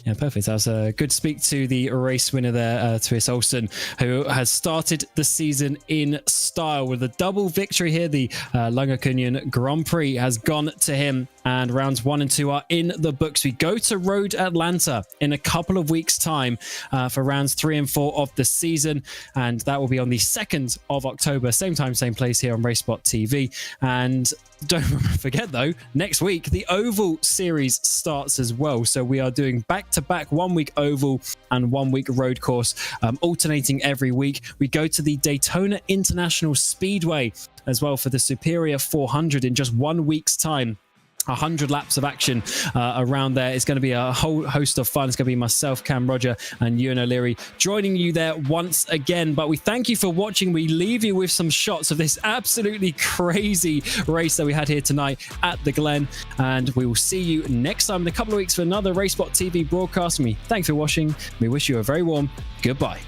Yeah, perfect. That was good to speak to the race winner there, Tobias Olsson, who has started the season in style with a double victory here. The Lagerkungen Grand Prix has gone to him. and rounds 1 and 2 are in the books. We go to Road Atlanta in a couple of weeks' time for rounds 3 and 4 of the season, and that will be on the 2nd of October, same time, same place here on RaceSpotTV. And don't forget though, next week the Oval Series starts as well, so we are doing back-to-back 1 week Oval and 1 week road course, alternating every week. We go to the Daytona International Speedway as well for the Superior 400 in just 1 week's time. 100 laps of action around there. It's going to be a whole host of fun. It's going to be myself, Cam Roger, and Ewan O'Leary joining you there once again. But we thank you for watching. We leave you with some shots of this absolutely crazy race that we had here tonight at the Glen. And we will see you next time in a couple of weeks for another RaceSpotTV broadcast. And we thank you for watching. We wish you a very warm goodbye.